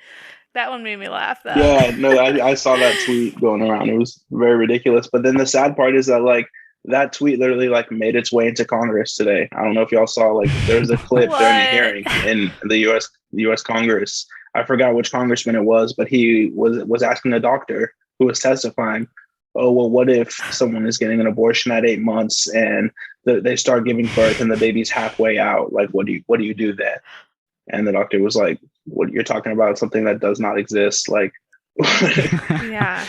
that one made me laugh though. Yeah, no, I saw that tweet going around. It was very ridiculous. But then the sad part is that that tweet literally made its way into Congress today. I don't know if y'all saw there was a clip during a hearing in the U.S. Congress. I forgot which congressman it was, but he was asking a doctor who was testifying, oh, well, what if someone is getting an abortion at 8 months and they start giving birth and the baby's halfway out? What do you do then? And the doctor was like, what you're talking about, something that does not exist. Yeah.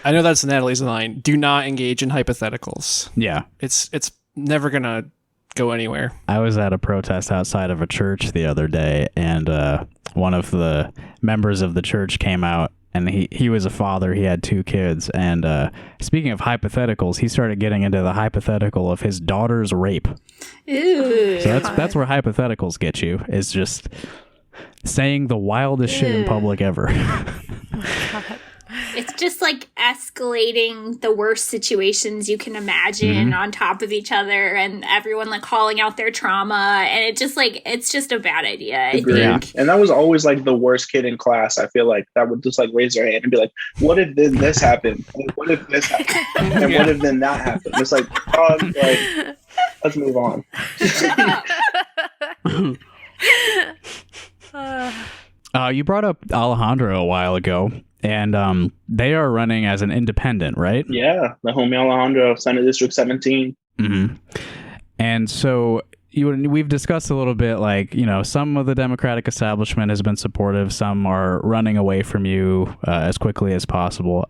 I know that's Natalie's line. Do not engage in hypotheticals. Yeah. It's never going to go anywhere. I was at a protest outside of a church the other day, and one of the members of the church came out, and he was a father. He had 2 kids. And speaking of hypotheticals, he started getting into the hypothetical of his daughter's rape. Ooh. So that's where hypotheticals get you, is just saying the wildest shit in public ever. It's just escalating the worst situations you can imagine on top of each other, and everyone calling out their trauma, and it just it's just a bad idea. I think. Yeah. And that was always the worst kid in class. I feel that would just raise their hand and be like, what if then this happened? And what if this happened? And what if then that happened? It's let's move on. You brought up Alejandro a while ago, and they are running as an independent, right? Yeah, the homie Alejandro, Senate District 17. Mm-hmm. And so we've discussed a little bit, some of the Democratic establishment has been supportive, some are running away from you as quickly as possible.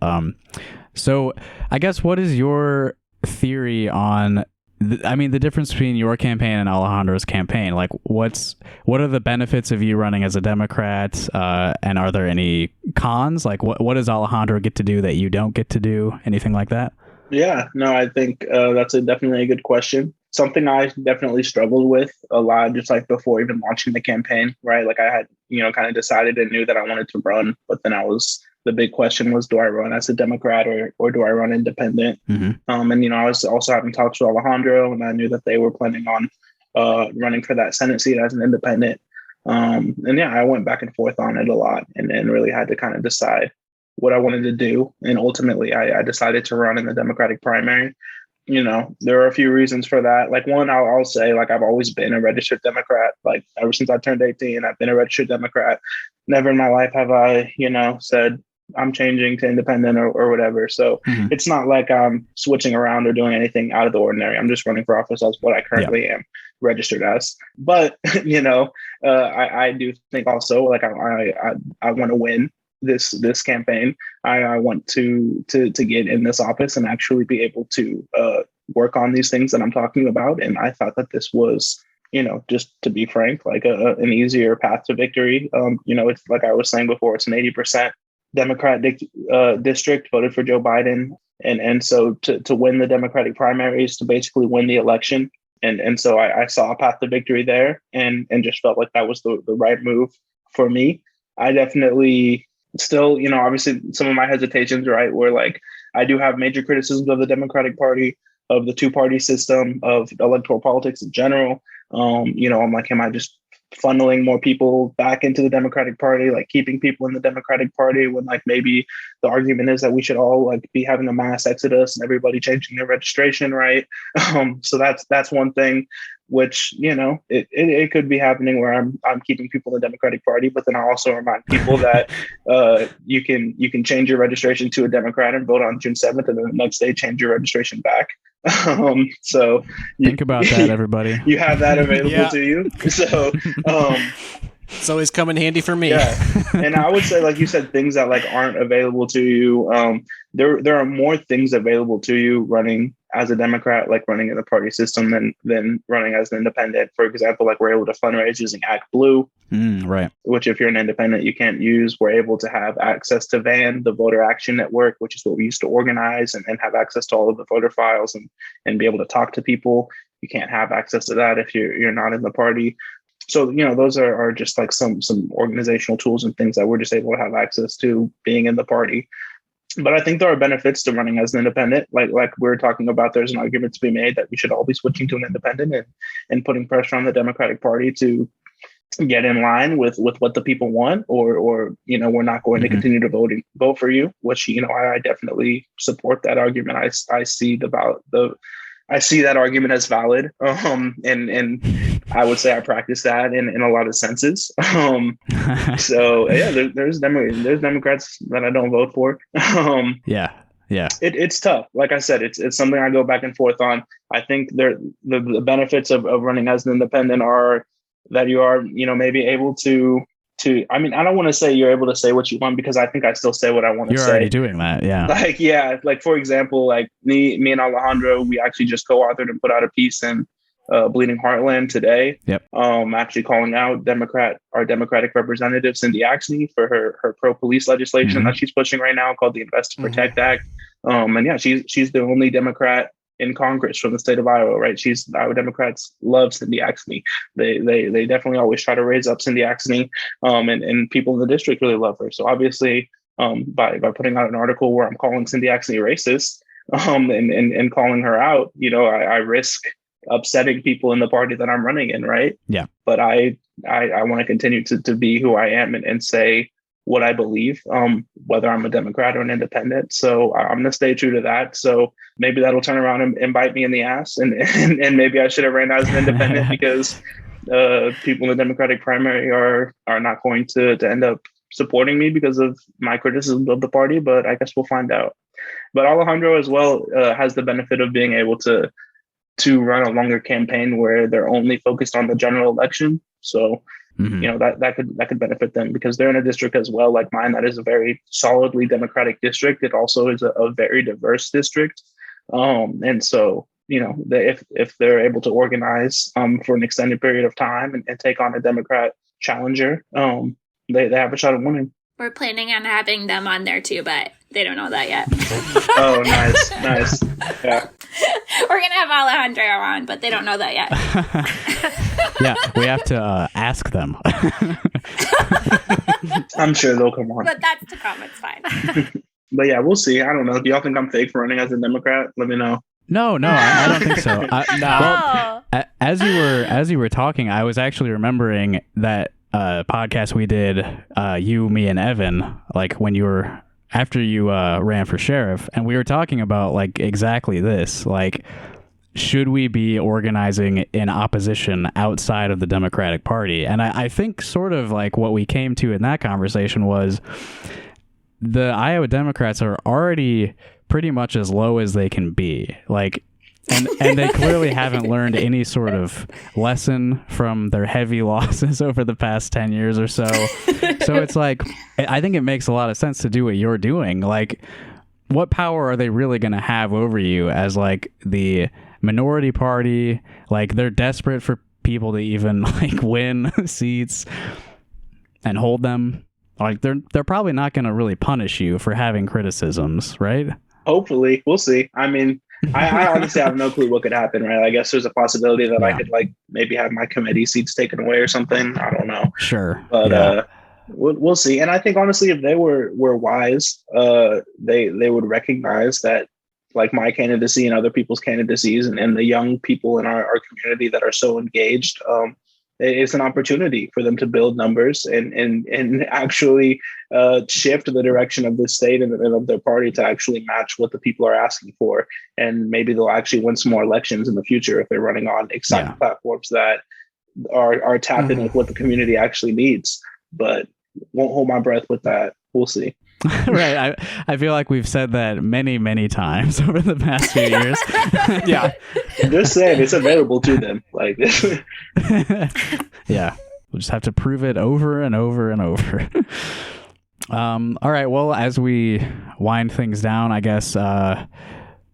So I guess what is your theory on the difference between your campaign and Alejandro's campaign? What are the benefits of you running as a Democrat? And are there any cons? What does Alejandro get to do that you don't get to do? Anything like that? Yeah, no, I think that's definitely a good question. Something I definitely struggled with a lot, just before even launching the campaign, right? I had, kind of decided and knew that I wanted to run, but then the big question was, do I run as a Democrat or do I run independent? Mm-hmm. And I was also having talks with Alejandro, and I knew that they were planning on running for that Senate seat as an independent. And yeah, I went back and forth on it a lot, and really had to kind of decide what I wanted to do. And ultimately, I decided to run in the Democratic primary. there are a few reasons for that. Like one, I'll say, like, I've always been a registered Democrat. Like ever since I turned 18, I've been a registered Democrat. Never in my life have I, said I'm changing to independent or whatever. So it's not like I'm switching around or doing anything out of the ordinary. I'm just running for office as what I currently am registered as. But, I do think also, like, I want to win this campaign. I want to get in this office and actually be able to work on these things that I'm talking about. And I thought that this was, just to be frank, like an easier path to victory. It's like I was saying before, it's an 80% Democrat district voted for Joe Biden. And so to win the Democratic primaries, to basically win the election. And so I saw a path to victory there and just felt like that was the right move for me. I definitely still, obviously some of my hesitations, right, were like, I do have major criticisms of the Democratic Party, of the two-party system, of electoral politics in general. I'm like, am I just funneling more people back into the Democratic Party, like keeping people in the Democratic Party when like maybe the argument is that we should all like be having a mass exodus and everybody changing their registration, right? So that's one thing, which it could be happening where I'm keeping people in the Democratic Party, but then I also remind people that you can change your registration to a Democrat and vote on June 7th, and then the next day change your registration back. So think about that, everybody. You have that available to you. So it's always come in handy for me. Yeah. And I would say, like you said, things that like aren't available to you. There are more things available to you running as a Democrat, like running in the party system than running as an independent. For example, like we're able to fundraise using Act Blue, right? Which if you're an independent, you can't use. We're able to have access to VAN, the Voter Action Network, which is what we used to organize and have access to all of the voter files and be able to talk to people. You can't have access to that if you're not in the party. So, those are just like some organizational tools and things that we're just able to have access to being in the party. But I think there are benefits to running as an independent. Like we were talking about, there's an argument to be made that we should all be switching to an independent and putting pressure on the Democratic Party to get in line with what the people want, or we're not going to continue to vote for you, which, I definitely support that argument. I see I see that argument as valid. And I would say I practice that in a lot of senses. So yeah, there's Democrats that I don't vote for. Yeah. It's tough. Like I said, it's something I go back and forth on. I think the benefits of running as an independent are that you are, maybe able to, I mean, I don't want to say you're able to say what you want, because I think I still say what I want to say. You're already doing that. Yeah. Like, for example, like me and Alejandro, we actually just co-authored and put out a piece in Bleeding Heartland today. Yep. Actually calling out our Democratic representative, Cindy Axne, for her pro-police legislation that she's pushing right now called the Invest to Protect Act. And yeah, she's the only Democrat in Congress from the state of Iowa, right? Iowa Democrats love Cindy Axne. They definitely always try to raise up Cindy Axne, and people in the district really love her. So obviously, by putting out an article where I'm calling Cindy Axne racist, and calling her out, I risk upsetting people in the party that I'm running in, right? Yeah. But I want to continue to be who I am and say what I believe, whether I'm a Democrat or an independent. So I'm going to stay true to that. So maybe that'll turn around and bite me in the ass. And maybe I should have ran as an independent because people in the Democratic primary are not going to end up supporting me because of my criticism of the party. But I guess we'll find out. But Alejandro as well has the benefit of being able to run a longer campaign where they're only focused on the general election. So that could benefit them because they're in a district as well, like mine, that is a very solidly Democratic district. It also is a very diverse district. And so, if they're able to organize for an extended period of time and take on a Democrat challenger, they have a shot at winning. We're planning on having them on there too, but they don't know that yet. Oh, nice. Yeah. We're going to have Alejandro on, but they don't know that yet. Yeah, we have to ask them. I'm sure they'll come on. But that's to come. It's fine. But yeah, we'll see. I don't know. Do y'all think I'm fake for running as a Democrat? Let me know. No, I don't think so. No. Well, as you were talking, I was actually remembering that podcast we did, you, me, and Evan, like when you were after you ran for sheriff, and we were talking about like exactly this, like, should we be organizing in opposition outside of the Democratic Party? And I think sort of like what we came to in that conversation was the Iowa Democrats are already pretty much as low as they can be. Like, and they clearly haven't learned any sort of lesson from their heavy losses over the past 10 years or so. So it's like, I think it makes a lot of sense to do what you're doing. Like, what power are they really going to have over you as like the minority party? Like, they're desperate for people to even like win seats and hold them. Like, they're probably not going to really punish you for having criticisms, right? Hopefully, we'll see. I mean, I honestly have no clue what could happen, right? I guess there's a possibility that I could like maybe have my committee seats taken away or something. I don't know. Sure. But we'll see. And I think honestly, if they were wise, they would recognize that like my candidacy and other people's candidacies and the young people in our community that are so engaged, it's an opportunity for them to build numbers and actually shift the direction of the state and of their party to actually match what the people are asking for. And maybe they'll actually win some more elections in the future if they're running on exciting platforms that are tapped in with what the community actually needs. But won't hold my breath with that. We'll see. Right. I feel like we've said that many, many times over the past few years. Yeah. Just saying, it's available to them. Like, yeah. We'll just have to prove it over and over and over. All right. Well, as we wind things down, I guess,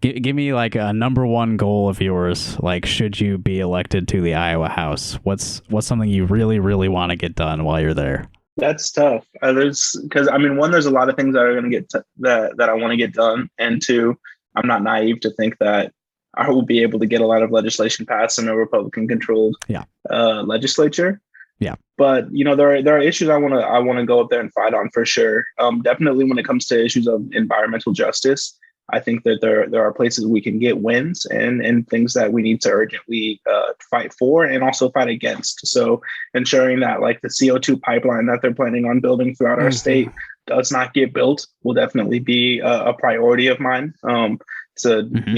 give me like a number one goal of yours. Like, should you be elected to the Iowa House? What's something you really, really want to get done while you're there? That's tough. Because I mean, one, there's a lot of things that are going to get that I want to get done, and two, I'm not naive to think that I will be able to get a lot of legislation passed in a Republican-controlled legislature. Yeah. But you know, there are issues I want to go up there and fight on for sure. Definitely when it comes to issues of environmental justice, I think that there are places we can get wins and things that we need to urgently fight for and also fight against. So ensuring that like the CO2 pipeline that they're planning on building throughout our state does not get built will definitely be a priority of mine. You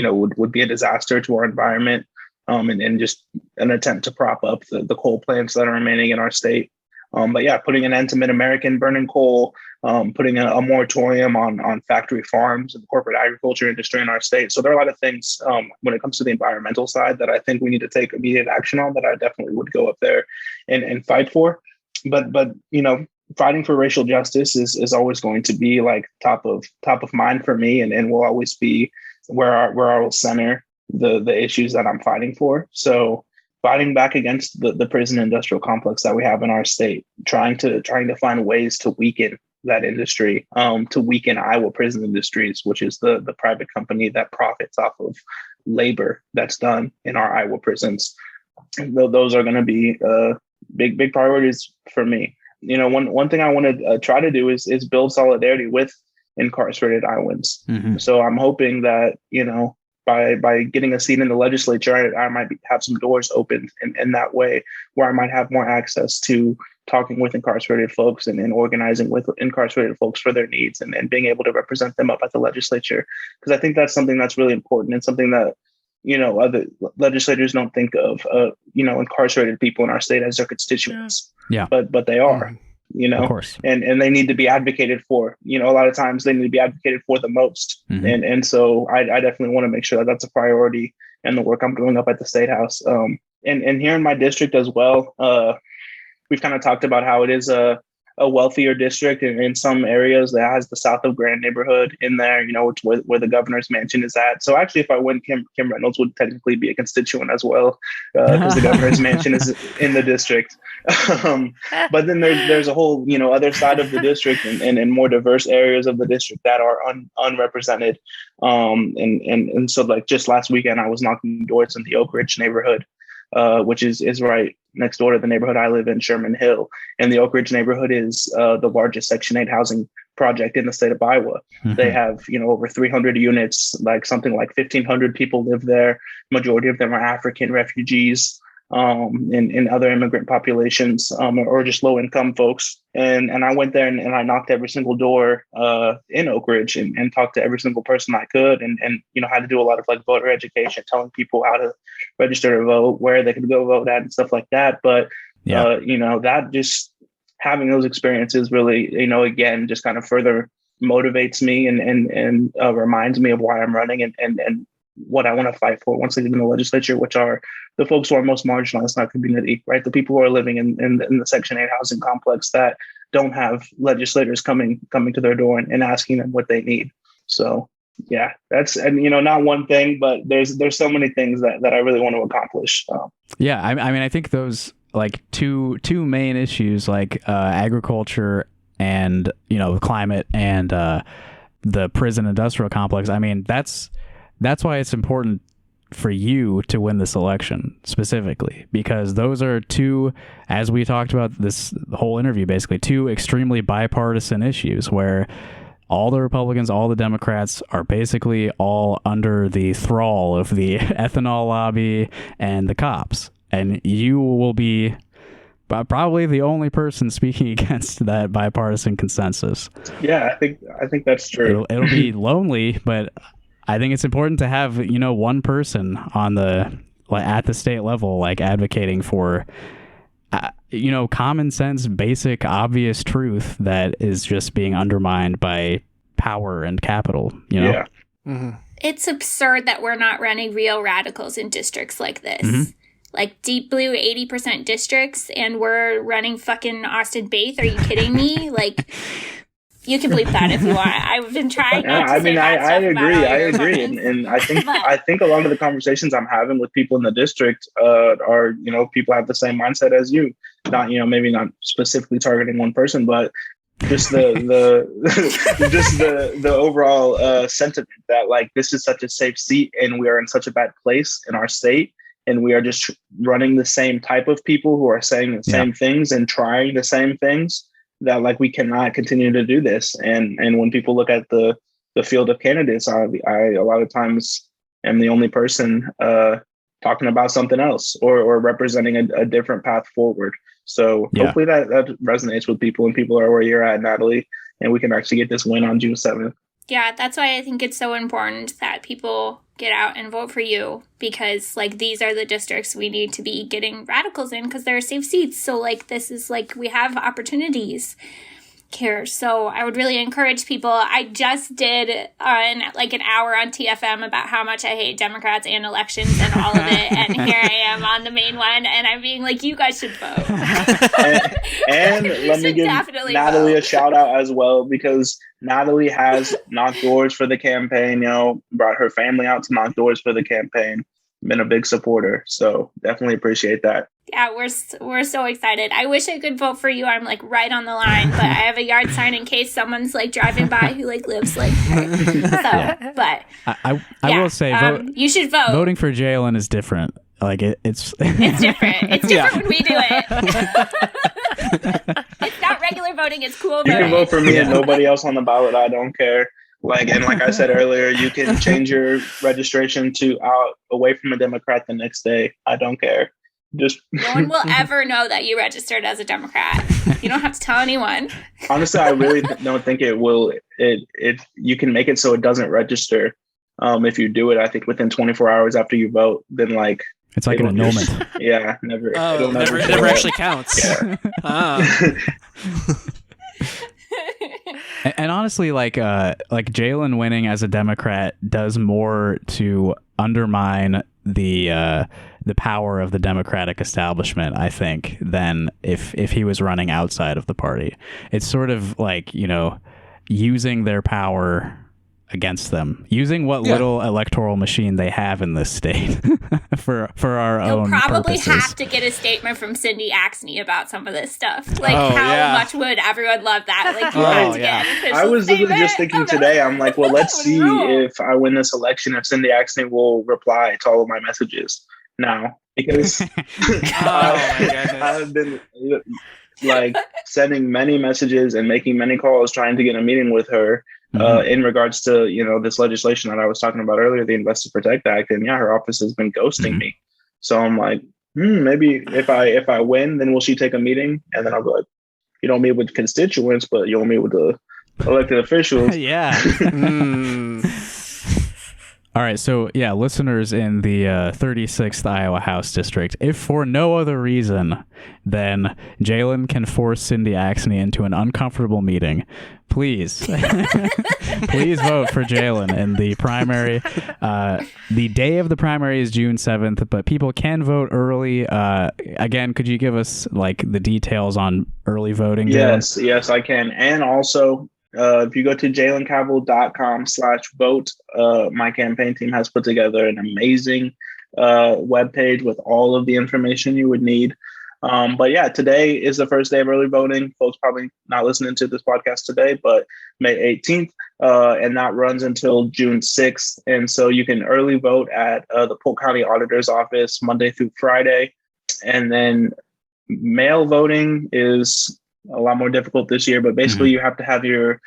know, would be a disaster to our environment and just an attempt to prop up the coal plants that are remaining in our state. But yeah, putting an end to Mid-American burning coal, putting a moratorium on factory farms and the corporate agriculture industry in our state. So there are a lot of things when it comes to the environmental side that I think we need to take immediate action on that I definitely would go up there and fight for. But you know, fighting for racial justice is always going to be like top of mind for me and will always be where I will center the issues that I'm fighting for. So fighting back against the prison industrial complex that we have in our state, trying to find ways to weaken that industry, to weaken Iowa Prison Industries, which is the private company that profits off of labor that's done in our Iowa prisons. Those are going to be big priorities for me. You know, one thing I want to try to do is build solidarity with incarcerated Iowans. So I'm hoping that, you know, by getting a seat in the legislature, I might have some doors opened in that way where I might have more access to talking with incarcerated folks and organizing with incarcerated folks for their needs and being able to represent them up at the legislature. Because I think that's something that's really important and something that, you know, other legislators don't think of, you know, incarcerated people in our state as their constituents. Yeah. But they are. You know, of course. And they need to be advocated for. You know, a lot of times they need to be advocated for the most. And so I definitely want to make sure that that's a priority in the work I'm doing up at the State House. And here in my district as well, we've kind of talked about how it is a wealthier district in some areas that has the South of Grand neighborhood in there, you know, where the governor's mansion is at. So actually, if I win, Kim Reynolds would technically be a constituent as well, because the governor's mansion is in the district. But then there's a whole, you know, other side of the district and more diverse areas of the district that are unrepresented. And so like just last weekend, I was knocking doors in the Oak Ridge neighborhood, which is right next door to the neighborhood I live in, Sherman Hill. And the Oak Ridge neighborhood is the largest Section 8 housing project in the state of Iowa. They have, you know, over 300 units, like something like 1,500 people live there. Majority of them are African refugees. in other immigrant populations, or just low income folks. And I went there and I knocked every single door in Oak Ridge and talked to every single person I could, and had to do a lot of like voter education, telling people how to register to vote, where they could go vote at, and stuff like that. But that just having those experiences really, again, just kind of further motivates me and reminds me of why I'm running and what I want to fight for once I get in the legislature, which are the folks who are most marginalized in our community, right? The people who are living in the Section 8 housing complex that don't have legislators coming to their door and asking them what they need. So yeah, that's, and not one thing, but there's so many things that I really want to accomplish. Yeah, I mean, I think those like two main issues, like agriculture and climate and the prison industrial complex. I mean, that's why it's important for you to win this election specifically, because those are two, as we talked about this whole interview, basically two extremely bipartisan issues where all the Republicans, all the Democrats are basically all under the thrall of the ethanol lobby and the cops. And you will be probably the only person speaking against that bipartisan consensus. Yeah, I think that's true. It'll be lonely, but I think it's important to have, one person on at the state level, like advocating for, common sense, basic, obvious truth that is just being undermined by power and capital, Yeah. Mm-hmm. It's absurd that we're not running real radicals in districts like this. Mm-hmm. Like deep blue 80% districts, and we're running fucking Austin Baith. Are you kidding me? Like, you can bleep that if you want. I've been trying. Yeah, I mean, I agree, and I think a lot of the conversations I'm having with people in the district are people have the same mindset as you. Not maybe not specifically targeting one person, but just the just the overall sentiment that like this is such a safe seat and we are in such a bad place in our state. And we are just running the same type of people who are saying the same things and trying the same things, that like we cannot continue to do this. And when people look at the field of candidates, I a lot of times am the only person talking about something else or representing a different path forward. So hopefully that resonates with people and people are where you're at, Natalie, and we can actually get this win on June 7th. Yeah, that's why I think it's so important that people get out and vote for you, because like these are the districts we need to be getting radicals in because they're safe seats. So like this is like we have opportunities here. So I would really encourage people. I just did an hour on TFM about how much I hate Democrats and elections and all of it. And here I am on the main one and I'm being like, you guys should vote. and let me give Natalie a shout out as well, because Natalie has knocked doors for the campaign, brought her family out to knock doors for the campaign, been a big supporter. So definitely appreciate that. Yeah, we're so excited. I wish I could vote for you. I'm like right on the line, but I have a yard sign in case someone's like driving by who like lives like there. So, but I will say, you should vote. Voting for Jaylen is different. Like it's different. It's different when we do it. It's not regular voting. It's cool voting. You can vote for me and nobody else on the ballot. I don't care. Like I said earlier, you can change your registration to away from a Democrat the next day. I don't care. Just no one will ever know that you registered as a Democrat. You don't have to tell anyone. Honestly, I really don't think it will. You can make it so it doesn't register. If you do it, I think within 24 hours after you vote, then like it's like an annulment. Never. Oh, never actually counts. Yeah. And honestly, like Jaylen winning as a Democrat does more to undermine the power of the Democratic establishment, I think, than if he was running outside of the party. It's sort of like, using their power against them, using what little electoral machine they have in this state for our own You'll probably purposes. have to get a statement from Cindy Axne about some of this stuff. Like, how much would everyone love that? Like, you have to get an official I was literally statement just thinking today, I'm like, well, let's see if I win this election, if Cindy Axne will reply to all of my messages now. Because I've been like sending many messages and making many calls trying to get a meeting with her in regards to, this legislation that I was talking about earlier, the Invest to Protect Act. And her office has been ghosting me. So I'm like, Maybe if I win, then will she take a meeting? And then I'll be like, you don't meet with constituents, but you'll meet with the elected officials. Yeah. All right, so yeah, listeners in the 36th Iowa House District, if for no other reason than Jaylen can force Cindy Axney into an uncomfortable meeting, please, please vote for Jaylen in the primary. The day of the primary is June 7th, but people can vote early. Again, could you give us like the details on early voting? Jaylen? Yes, I can. And also, if you go to jaylencavil.com/vote, my campaign team has put together an amazing webpage with all of the information you would need. But yeah, today is the first day of early voting. Folks probably not listening to this podcast today, but May 18th, and that runs until June 6th. And so you can early vote at the Polk County Auditor's Office Monday through Friday. And then mail voting is a lot more difficult this year, but basically you have to have your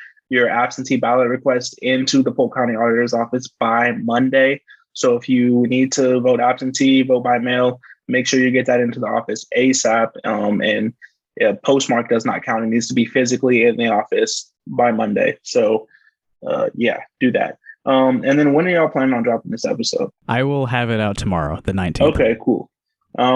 absentee ballot request into the Polk County Auditor's Office by Monday. So if you need to vote absentee, vote by mail, make sure you get that into the office ASAP. And postmark does not count. It needs to be physically in the office by Monday. So do that. And then when are y'all planning on dropping this episode? I will have it out tomorrow, the 19th. Okay, cool.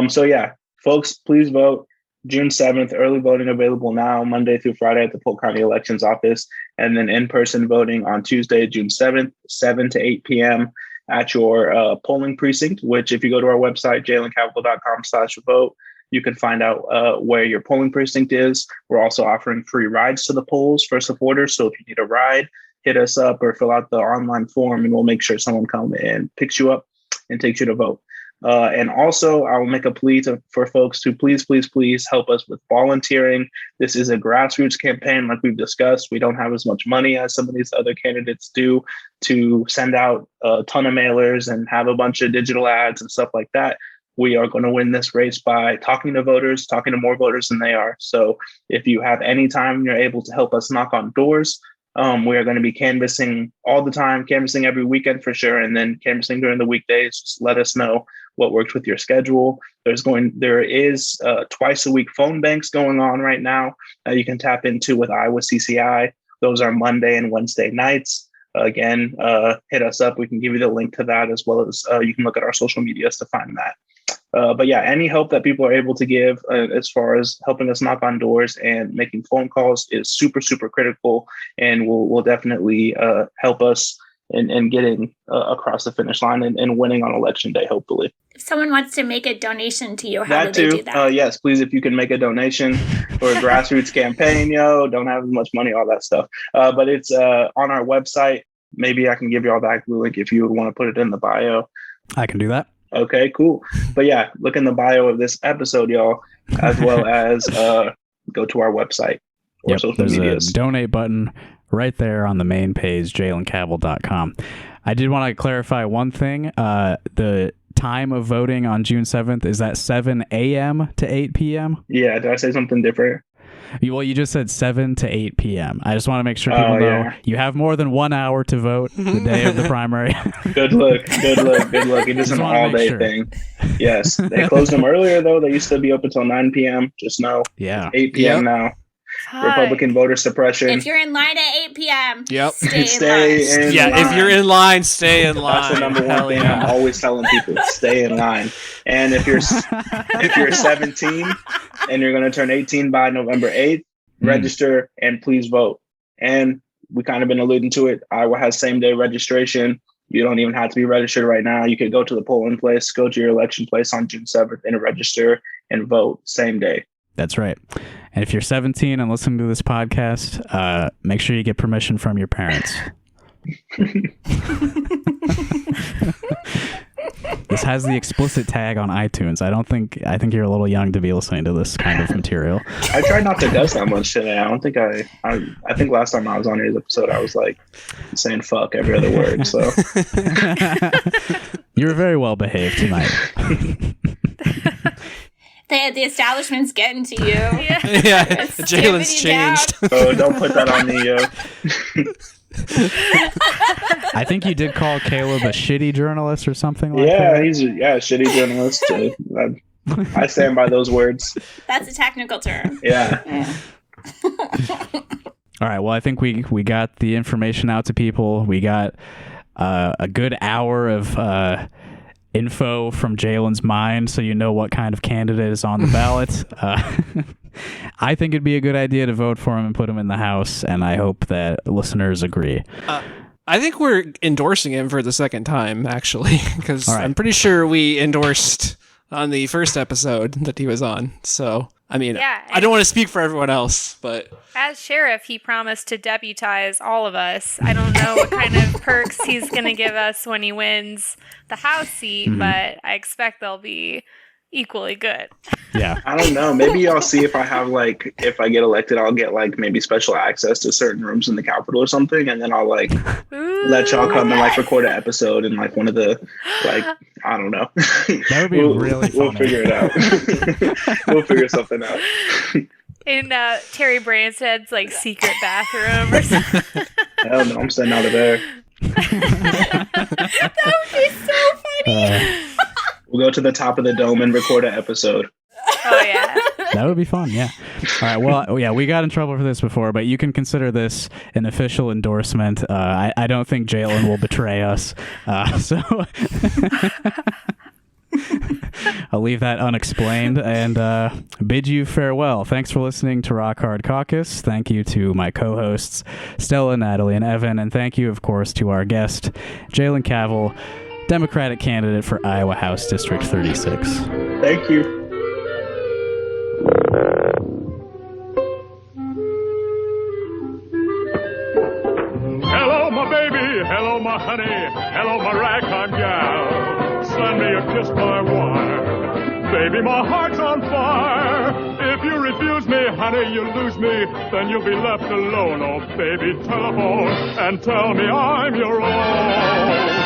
So yeah, folks, please vote. June 7th, early voting available now, Monday through Friday at the Polk County Elections Office, and then in-person voting on Tuesday, June 7th, 7 to 8 p.m. at your polling precinct, which if you go to our website, jaylencavil.com/vote, you can find out where your polling precinct is. We're also offering free rides to the polls for supporters. So if you need a ride, hit us up or fill out the online form and we'll make sure someone comes and picks you up and takes you to vote. And also, I will make a plea for folks to please help us with volunteering. This is a grassroots campaign, like we've discussed. We don't have as much money as some of these other candidates do to send out a ton of mailers and have a bunch of digital ads and stuff like that. We are going to win this race by talking to voters, talking to more voters than they are. So if you have any time you're able to help us knock on doors, we are going to be canvassing all the time, canvassing every weekend for sure, and then canvassing during the weekdays. Just let us know what works with your schedule. There is twice a week phone banks going on right now that you can tap into with Iowa CCI. Those are Monday and Wednesday nights. Again, hit us up. We can give you the link to that, as well as you can look at our social medias to find that. But yeah, any help that people are able to give as far as helping us knock on doors and making phone calls is super, super critical, and will definitely help us in getting across the finish line and winning on election day, hopefully. If someone wants to make a donation to you, how do they do that? Yes, please, if you can make a donation for a grassroots campaign, don't have as much money, all that stuff. But it's on our website. Maybe I can give you all that link if you would want to put it in the bio. I can do that. Okay, cool. But yeah, look in the bio of this episode, y'all, as well as go to our website or social medias. There's a donate button right there on the main page, jaylencavil.com. I did want to clarify one thing. The time of voting on June 7th, is that 7 a.m. to 8 p.m.? Yeah, did I say something different? Well, you just said 7 to 8 p.m. I just want to make sure people know you have more than 1 hour to vote the day of the primary. Good look. It is an all-day thing. Yes. They closed them earlier, though. They used to be open until 9 p.m. Just know. Yeah. 8 p.m. now. Hi. Republican voter suppression. If you're in line at 8 p.m., stay in line. If you're in line, stay in line. That's the number one thing I'm always telling people. Stay in line. And if you're 17 and you're going to turn 18 by November 8th, register and please vote. And we kind of been alluding to it. Iowa has same-day registration. You don't even have to be registered right now. You could go to the polling place, go to your election place on June 7th and register and vote same day. That's right. And if you're 17 and listening to this podcast, make sure you get permission from your parents. This has the explicit tag on iTunes. I think you're a little young to be listening to this kind of material. I tried not to cuss that much today. I don't think I think last time I was on your episode, I was like saying fuck every other word. So you were very well behaved tonight. The establishment's getting to you. Yeah, Jaylen's changed. Oh, don't put that on me. I think you did call Caleb a shitty journalist or something like that. Yeah, he's a shitty journalist. I stand by those words. That's a technical term. Yeah. All right. Well, I think we got the information out to people. We got a good hour of info from Jaylen's mind, so you know what kind of candidate is on the ballot. I think it'd be a good idea to vote for him and put him in the House, and I hope that listeners agree. I think we're endorsing him for the second time, actually, because I'm pretty sure we endorsed on the first episode that he was on. So, I mean, I don't want to speak for everyone else, but as sheriff, he promised to deputize all of us. I don't know what kind of perks he's going to give us when he wins the House seat, but I expect they'll be equally good. Yeah. I don't know. Maybe I'll see if I have if I get elected, I'll get maybe special access to certain rooms in the Capitol or something, and then I'll let y'all come and record an episode in one of the I don't know. That would be really funny. We'll figure it out. We'll figure something out. In Terry Branstad's secret bathroom or something. Hell no, I'm staying out of there. That would be so funny. We'll go to the top of the dome and record an episode. Oh, yeah. That would be fun, yeah. All right, well, yeah, we got in trouble for this before, but you can consider this an official endorsement. I don't think Jaylen will betray us, so I'll leave that unexplained and bid you farewell. Thanks for listening to Rock Hard Caucus. Thank you to my co-hosts, Stella, Natalie, and Evan, and thank you, of course, to our guest, Jaylen Cavil, Democratic candidate for Iowa House District 36. Thank you. Hello, my baby. Hello, my honey. Hello, my ragtime gal. Send me a kiss by wire. Baby, my heart's on fire. If you refuse me, honey, you lose me. Then you'll be left alone. Oh, baby, telephone and tell me I'm your own.